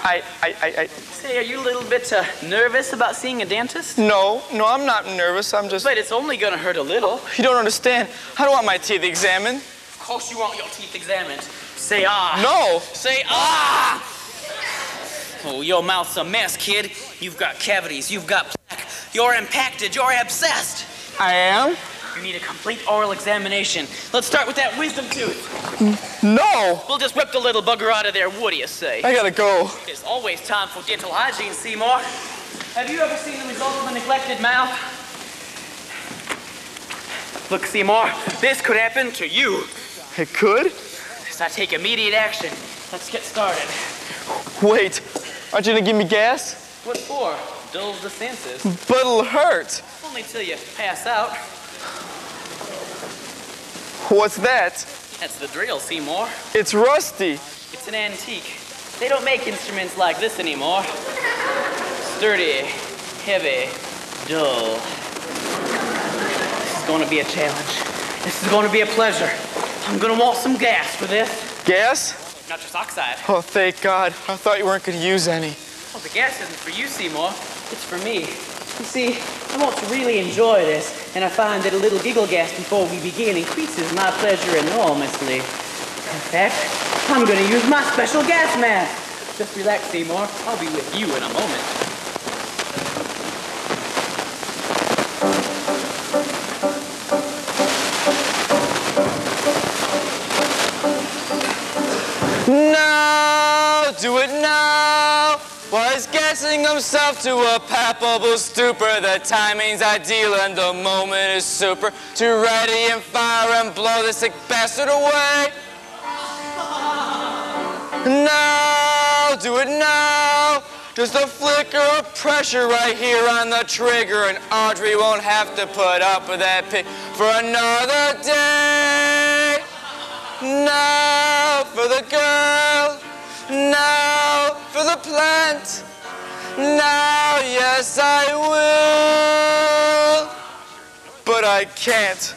Say, are you a little bit nervous about seeing a dentist? No, I'm not nervous. I'm just... But it's only gonna hurt a little. You don't understand. I don't want my teeth examined. Of course you want your teeth examined. Say ah. No. Say ah! Oh, your mouth's a mess, kid. You've got cavities, you've got plaque. You're impacted, you're abscessed. I am? You need a complete oral examination. Let's start with that wisdom tooth. No. We'll just whip the little bugger out of there. What do you say? I gotta go. There's always time for dental hygiene, Seymour. Have you ever seen the result of a neglected mouth? Look, Seymour, this could happen to you. It could? So I take immediate action. Let's get started. Wait, aren't you gonna give me gas? What for? Dulls the senses. But it'll hurt. Only till you pass out. What's that? That's the drill, Seymour. It's rusty. It's an antique. They don't make instruments like this anymore. Sturdy, heavy, dull. This is going to be a challenge. This is going to be a pleasure. I'm going to want some gas for this. Gas? Nitrous oxide. Oh, thank God. I thought you weren't gonna use any. Oh, the gas isn't for you, Seymour. It's for me. You see, I want to really enjoy this, and I find that a little giggle gas before we begin increases my pleasure enormously. In fact, I'm going to use my special gas mask. Just relax, Seymour. I'll be with you in a moment. No, do it now. While he's gassing himself to a palpable stupor, the timing's ideal and the moment is super. To ready and fire and blow the sick bastard away. Now, do it now. Just a flicker of pressure right here on the trigger, and Audrey won't have to put up with that pig for another day. Now for the girl. Now for the plant. Now, yes, I will. But I can't.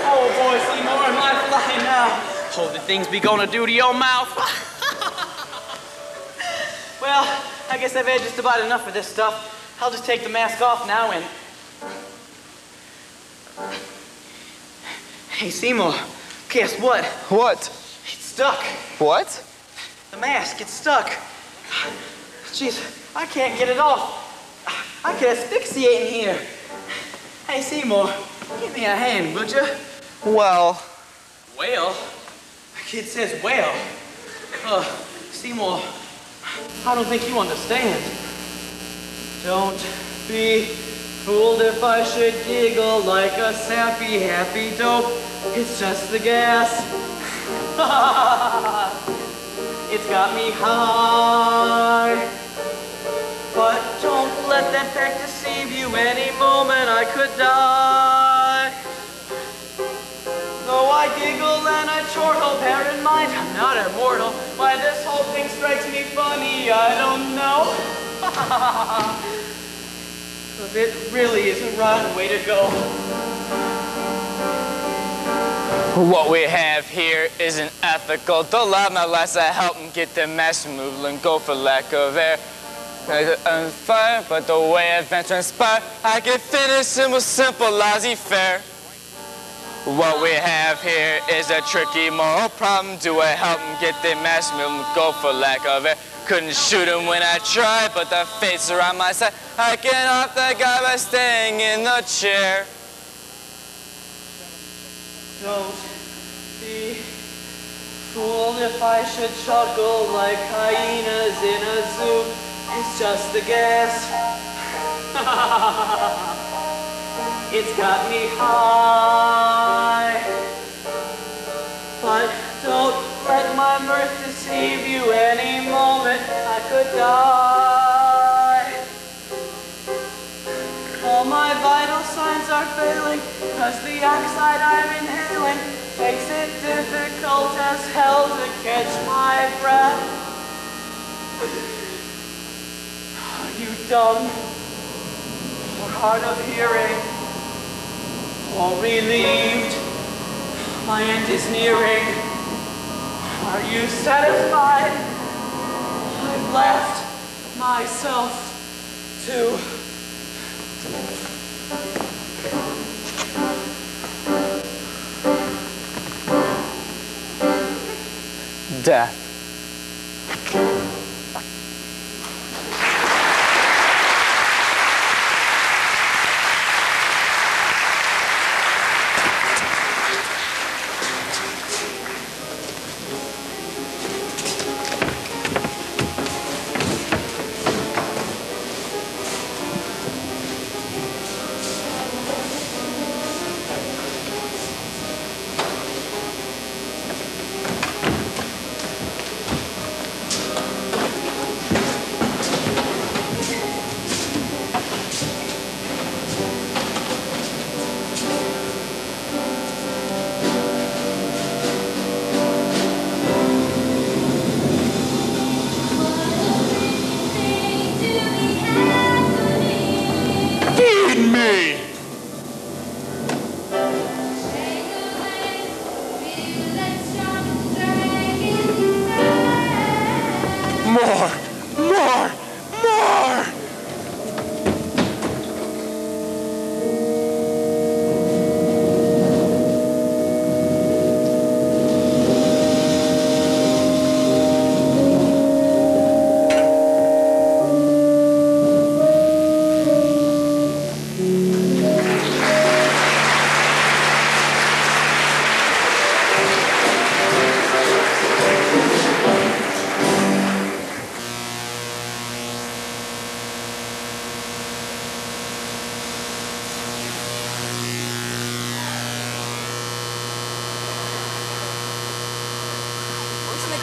Oh boy, Seymour, am I flying now? Oh, the things be gonna do to your mouth. Well, I guess I've had just about enough of this stuff. I'll just take the mask off now and... Hey, Seymour, guess what? What? It's stuck. What? The mask, it's stuck. Jeez, I can't get it off. I could asphyxiate in here. Hey, Seymour, give me a hand, would you? Well. Well? The kid says well. Seymour, I don't think you understand. Don't be fooled if I should giggle like a sappy, happy dope. It's just the gas. It's got me high. But don't let that fact deceive you. Any moment I could die. Though I giggle and I chortle, bear in mind I'm not immortal. Why this whole thing strikes me funny, I don't know. But it really is a rotten way to go. What we have here isn't ethical. Don't love my less I help him get the mess moving and go for lack of air. On fire, but the way events transpire, I can finish him with simple, lousy fare. What we have here is a tricky moral problem. Do I help him get the mess moving and go for lack of air? Couldn't shoot him when I tried, but the fates are on my side. I can off the guy by staying in the chair. Don't be fooled if I should chuckle like hyenas in a zoo. It's just the gas. It's got me high. But don't let my mirth deceive you. Any moment I could die. All my vital signs are failing, cause the oxide I'm inhaling makes it difficult as hell to catch my breath. You dumb or hard of hearing, All relieved. My end is nearing. Are you satisfied? I've left myself to death.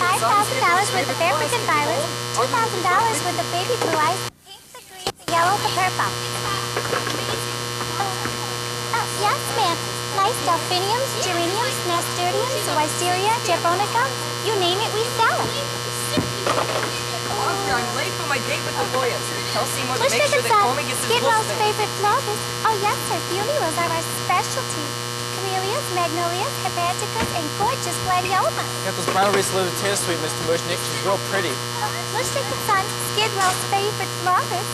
$5,000 worth of African violets, $2,000 worth of baby blue eyes, pink, the green, the yellow, the purple. Yes, ma'am. Nice delphiniums, geraniums, nasturtiums, wisteria, japonica, you name it, we sell it. Audrey, I'm late for my date with the lawyers. Tell Seymour to make sure that Comey gets his Skid books Row's there. favorite flowers. Oh, yes, sir. Funerals are our specialty. Camellias, magnolias, hepaticas, and gorgeous gladiolas. Got those brown race little tear sweet, Mr. Mushnik. She's real pretty. Mushnik and Son, Skid Row's favorite flowers.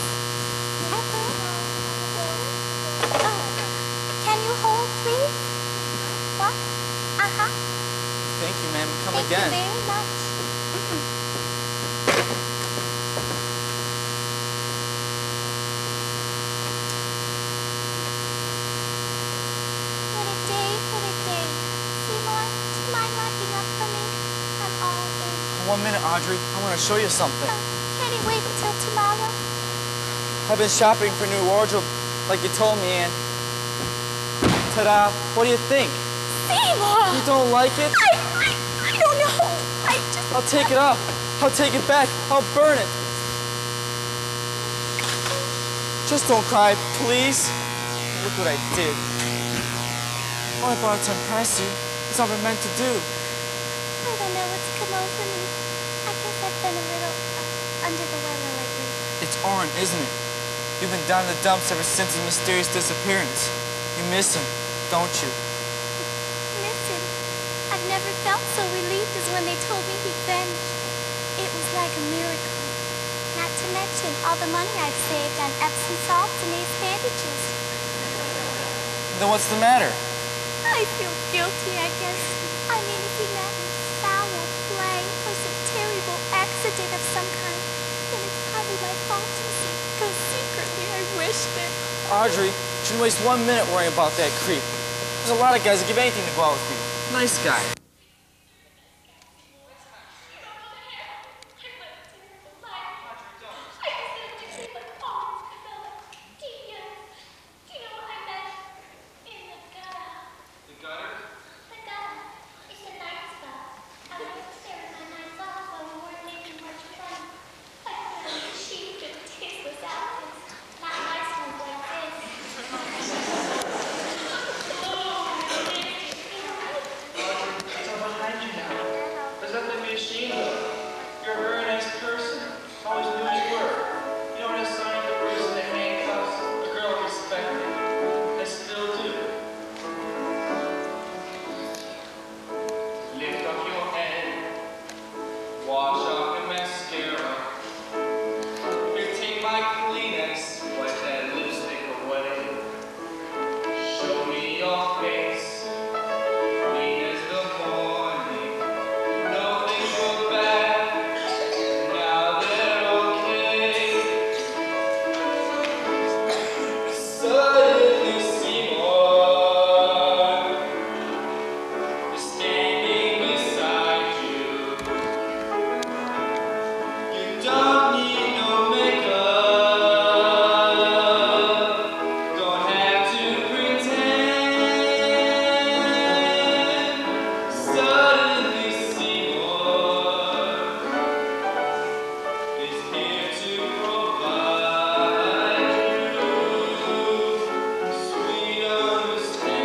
Can you hold, please? What? Uh-huh. Thank you, ma'am. Come Thank again. you very much. What a day, what a day. Seymour, do you mind locking up for me? I'm all in. 1 minute, Audrey. I want to show you something. Can you wait until tomorrow? I've been shopping for new wardrobe, like you told me, and ta-da! What do you think? Seymour! You don't like it? I don't know. I'll take it off. I'll take it back. I'll burn it. Just don't cry, please. Look what I did. All I bought to impress you is all we're meant to do. I don't know what's come over me. I guess I've been a little under the weather lately. It's Oren, isn't it? You've been down in the dumps ever since his mysterious disappearance. You miss him, don't you? Listen, I've never felt so relieved as when they told me he'd vanished. It was like a miracle. Not to mention all the money I've saved on Epsom salts and ace bandages. Then what's the matter? I feel guilty, I guess. I mean, if he met in foul play or some terrible accident of some kind, then it's probably my fault, you see. Because secretly I wish that... Audrey, you shouldn't waste 1 minute worrying about that creep. There's a lot of guys that give anything to go out with you. Nice guy. my Kleenex, wipe that lipstick away. Show me your face, clean as the morning. No things were bad, now they're okay. Suddenly, Seymour is standing beside you. You don't need no makeup, don't have to pretend. Suddenly, Seymour is here to provide you sweet understanding.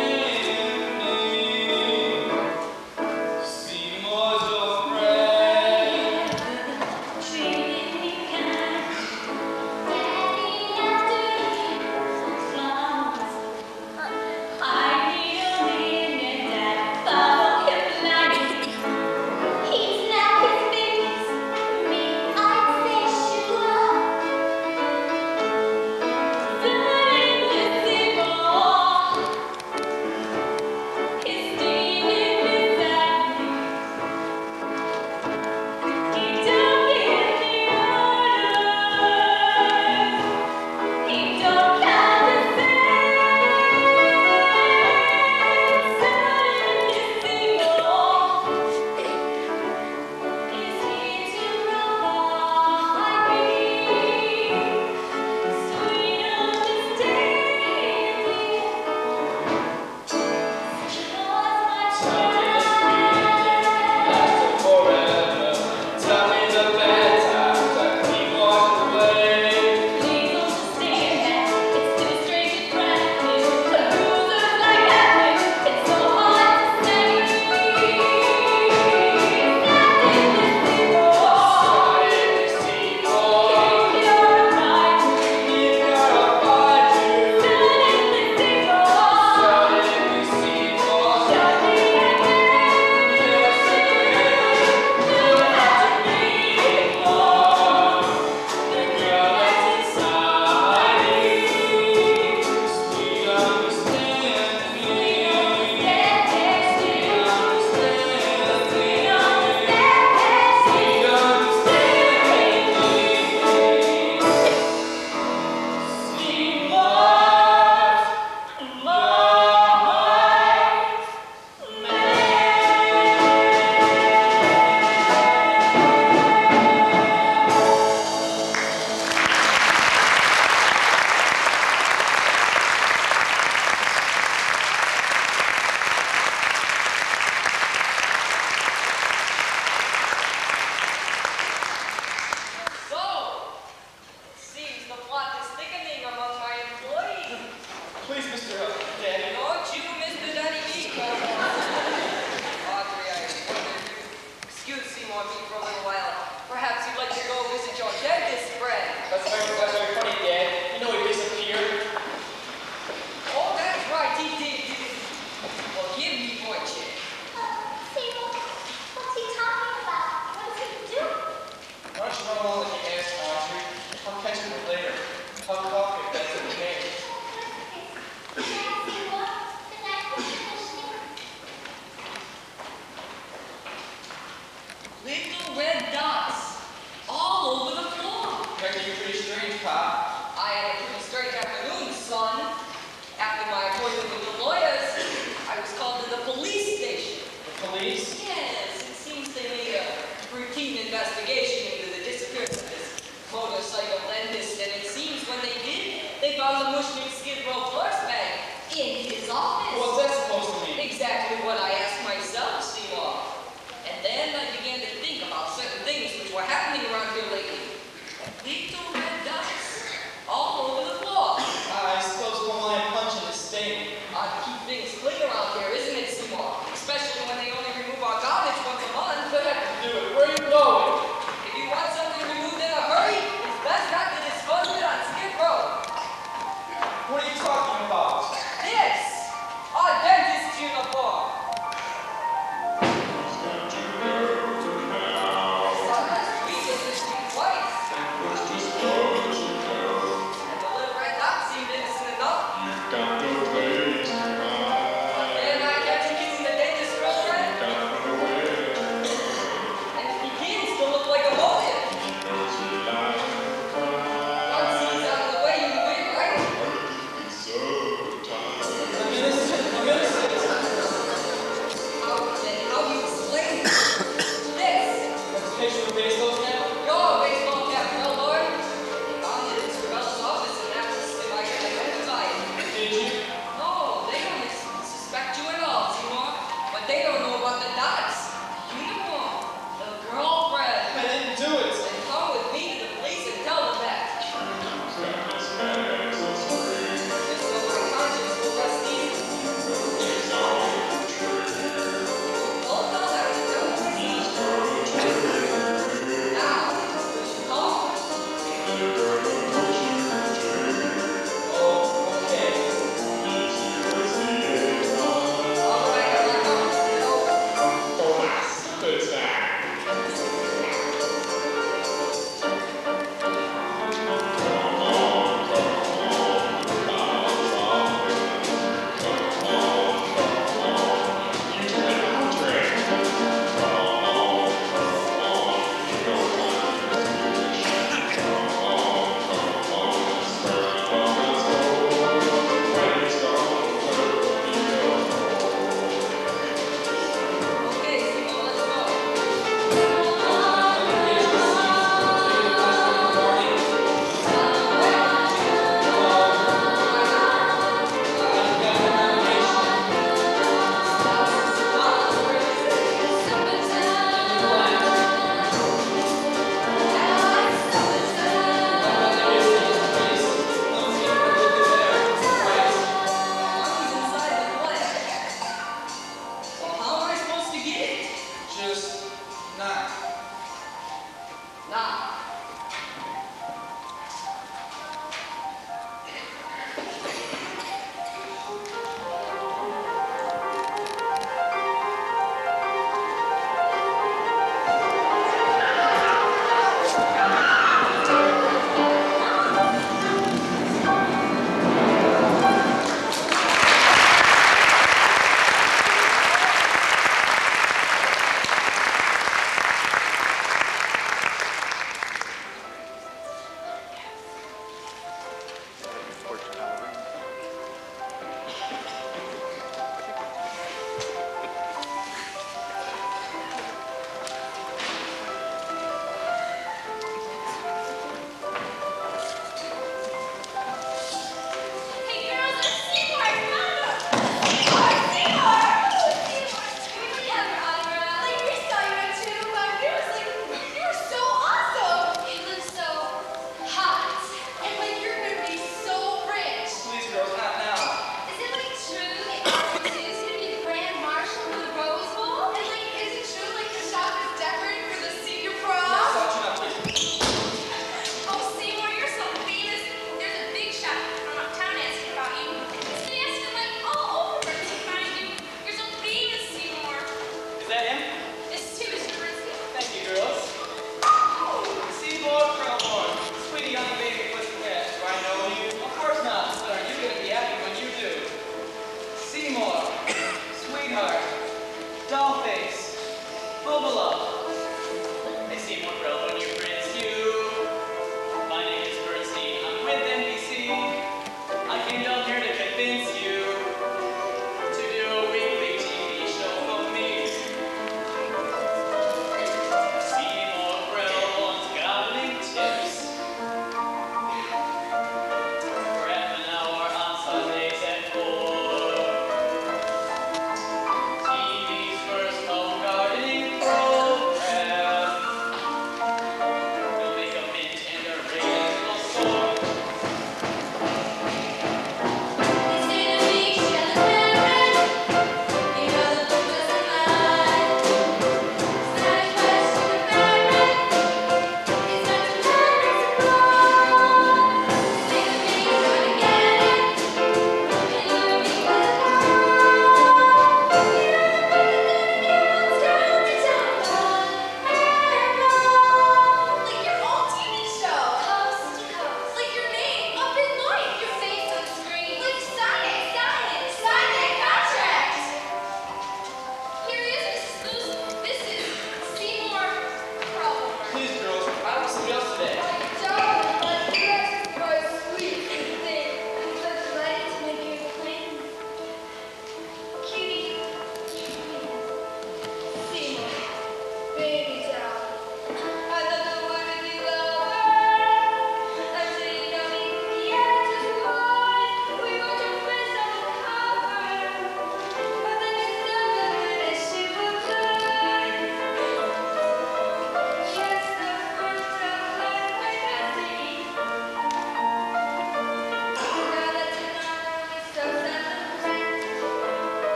Seymour's your friend. Treating me kind, daddy after flowers. I need a minute that follow him blindly. He's not his business. Me, I'd say sure. Suddenly, Seymour is standing beside me. He don't give the orders. He don't condescend. Suddenly, Seymour is here to provide me sweet understanding. Seymour's my Lasting forever. Tell me the bad times, I keep walking away. Please understand that it's too strange to practice. The losers like happening, it's so hard to say. So, it seems the plot is thickening among my employees. Please, Mr. Danny. Don't you, Mr. Danny B. Audrey, I wonder if you excuse Seymour me for a little while. Perhaps you'd like to go visit your dentist friend. That's very funny, Dad. You know he disappeared. Oh, that's right, he did, didn't he? Well, give me boy chick. Seymour, what's he talking about? What does he do? Why don't you run along with the ass, Audrey? I'll catch him later. Talk if that's okay. Good night, Seymour. Good night, Mr. Mushnik. Little red dots all over the floor. Making you pretty strange, Pop. I had a pretty strange afternoon, son. After my appointment with the lawyers, I was called to the police station. The police? Yes, it seems they made a routine investigation into the disappearance of this motorcycle dentist, and it seems when they did, they found the Mushnik Skid Row purse bag in his office. What's that supposed to mean? Exactly what I asked myself, Seymour. And then I began to think about certain things which were happening around here lately. Little red dots all over the floor. I suppose one line punch in this stain. Ought to keep things clean around here, isn't it, Seymour? Especially when they only remove our garbage once a month. Do it. Where are you going? If you want something removed in a hurry, it's best not to dispose of it on Skid Row. What are you talking about? This! Our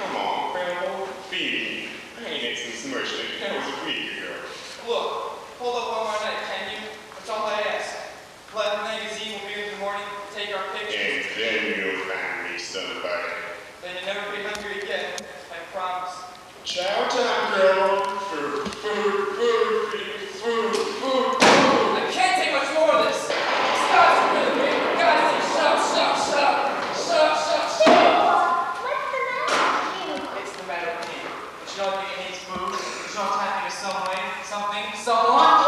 Come on, Grandma. Feed me. I ain't ate some Mushnik. That was a week ago. Look, hold up one more night, can you? That's all I ask. Life magazine will be in the morning, take our pictures. And then you'll find me somebody. Then you'll never be hungry again, I promise. Chow time, Grandma. Food, food, food, food, food, food. I can't take much more of this. Stop screaming at me. For God's sake, shut up, shut up, shut up. Shut up, shut up, shut up. What's the matter with you? It's the matter with me. But you don't think it needs food? But you don't time to think of some way, something, someone?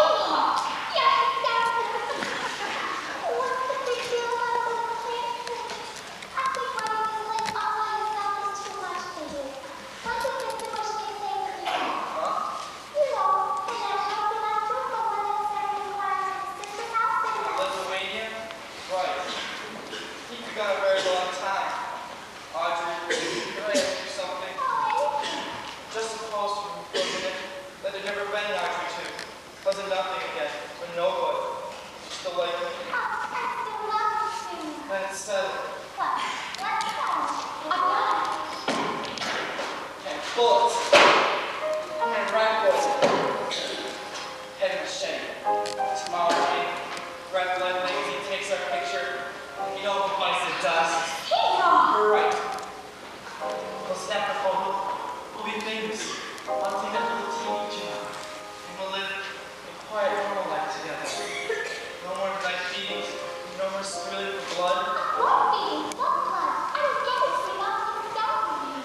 Wasn't nothing again, but no good. Still like me. That's settled. And bullets. And rifles. Head machete. Tomorrow morning, Red Light Magazine takes our picture. And you know what vice it does? You're right. We'll snap the photo. We'll be famous. I'll take that little TV job. And we'll live quiet normal life together. No more night feedings, no more spilling for blood. What feedings? What blood? I don't get it, sweetheart.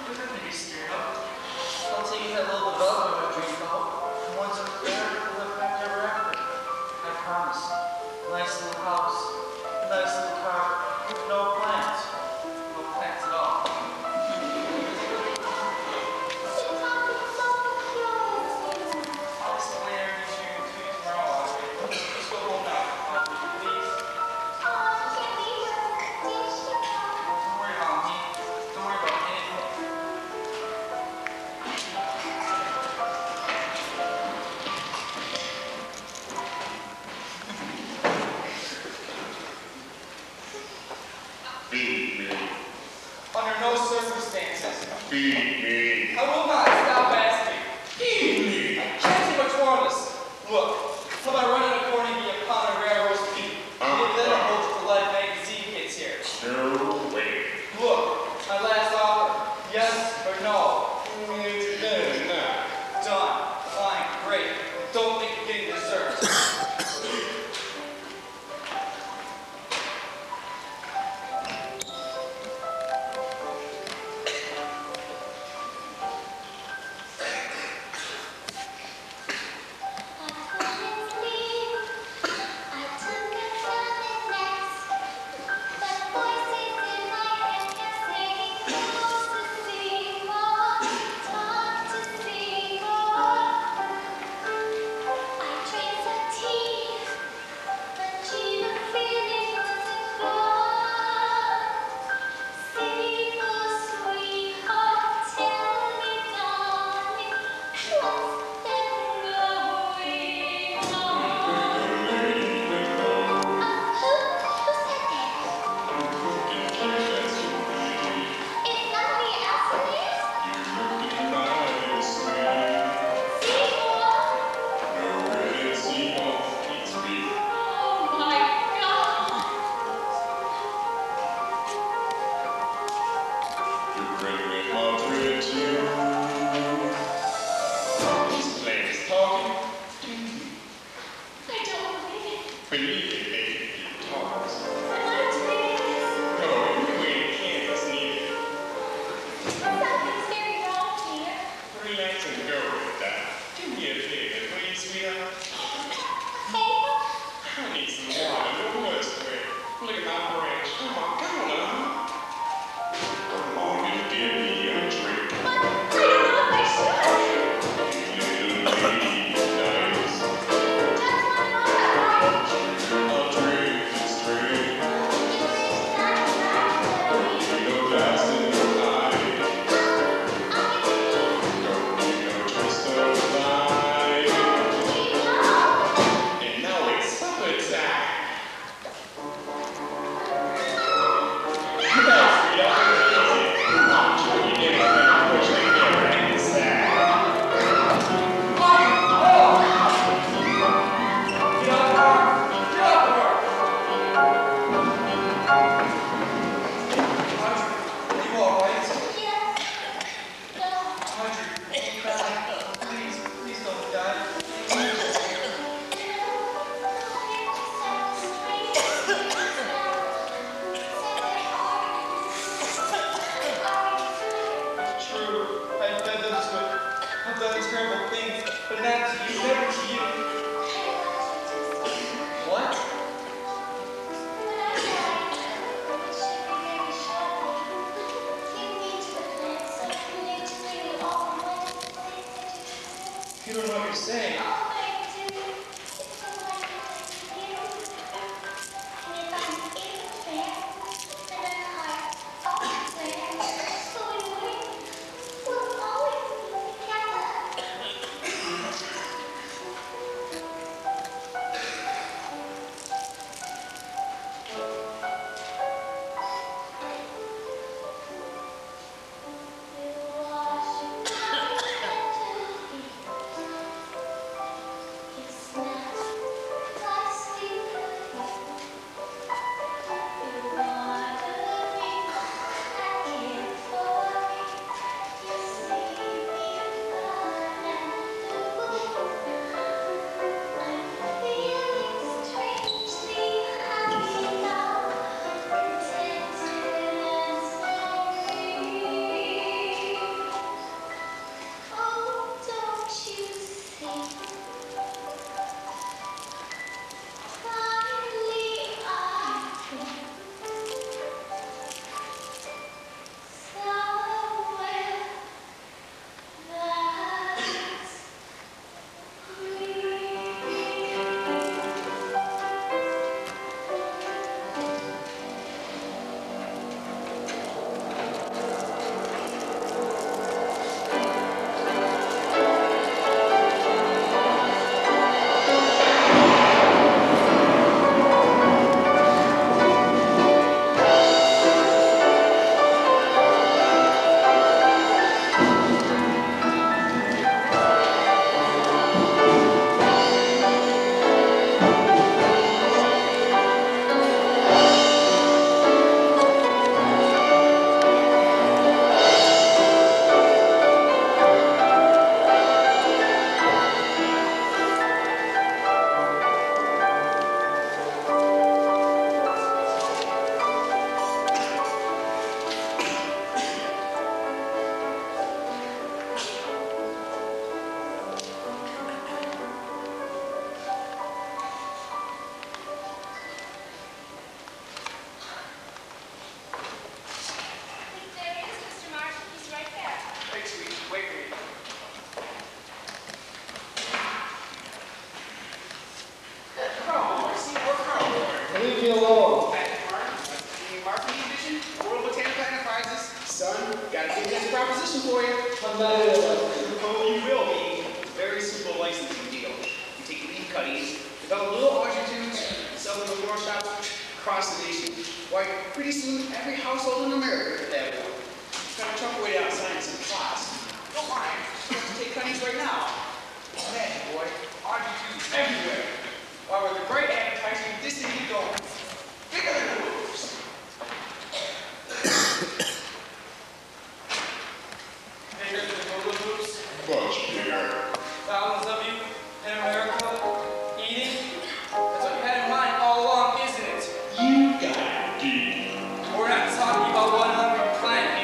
There's nothing to be scared of. I'll take you that little development I dreamed about. And once I'm there, we'll live back ever after. I promise. Nice little house, a nice little car, no plants. No plants at all. I'll explain everything to you tomorrow, Audrey. Let's go home now, Audrey, please. Don't worry about me. Don't worry about anything. Feed me. Under no circumstances. Feed me. I will not. Stop asking. Feed me. I can't take much more of this. Look, how about running a corner and get a pound of rare roast beef? Maybe then I'll hold you till Life Magazine gets here. No way. Look, my last offer. Yes or no? Done. Fine. Great. Don't think you're getting dessert. Look at my branch. Come on, little kid. doing what you're saying. We're not talking about 100 planets.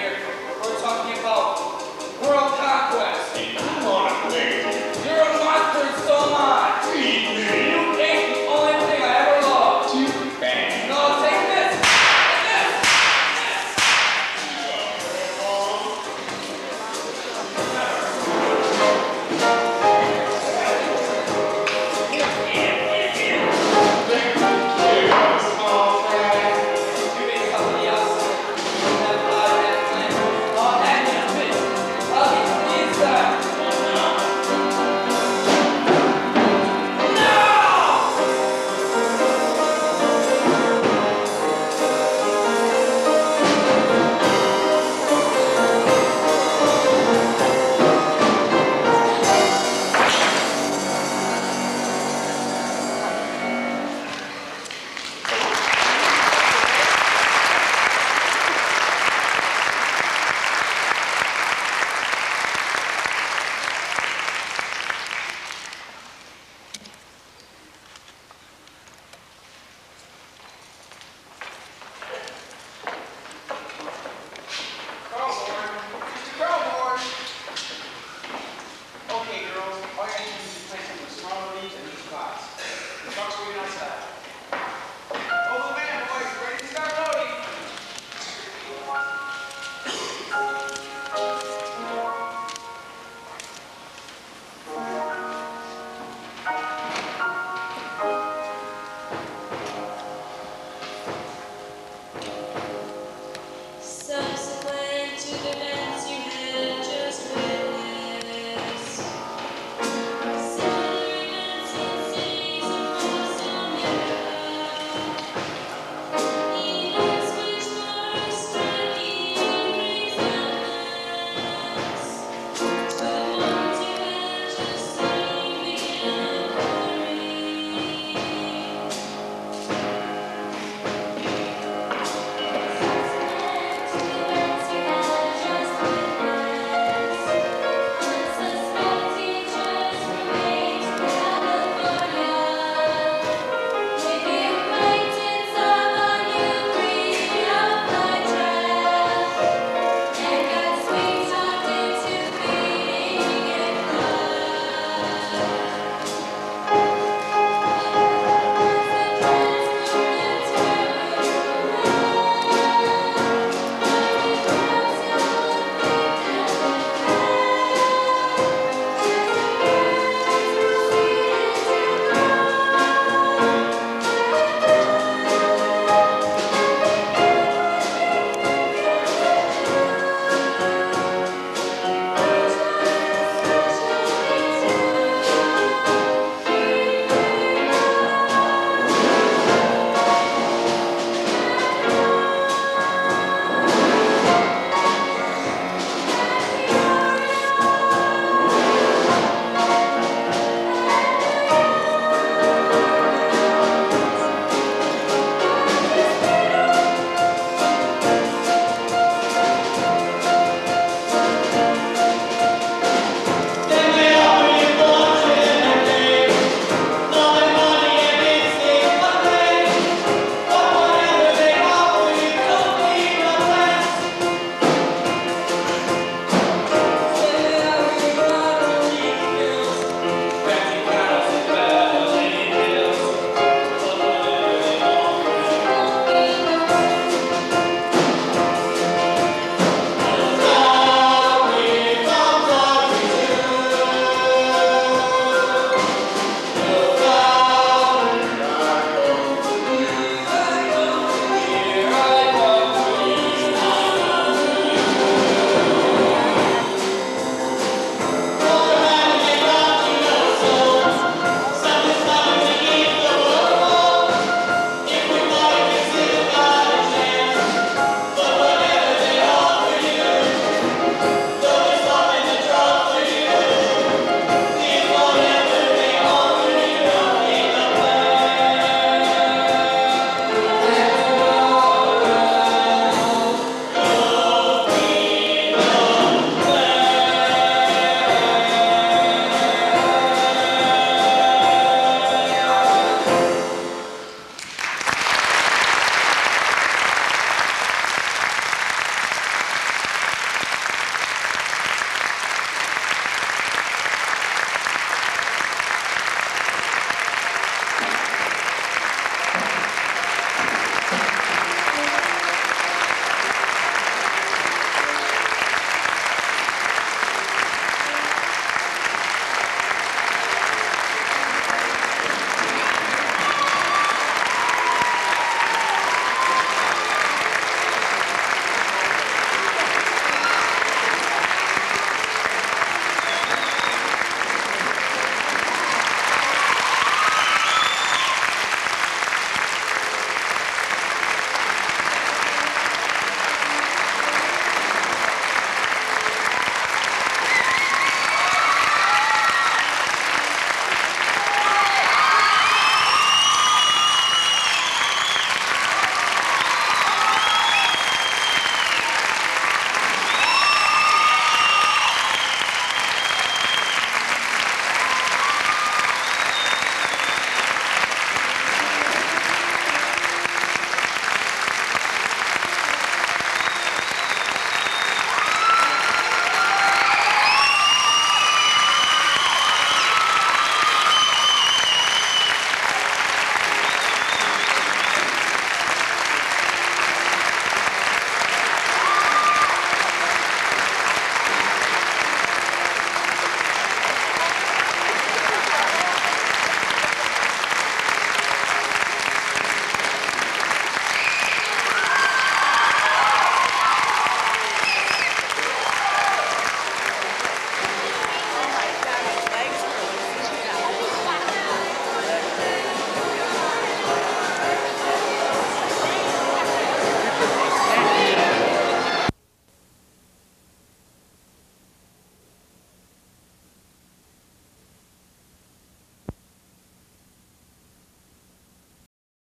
to the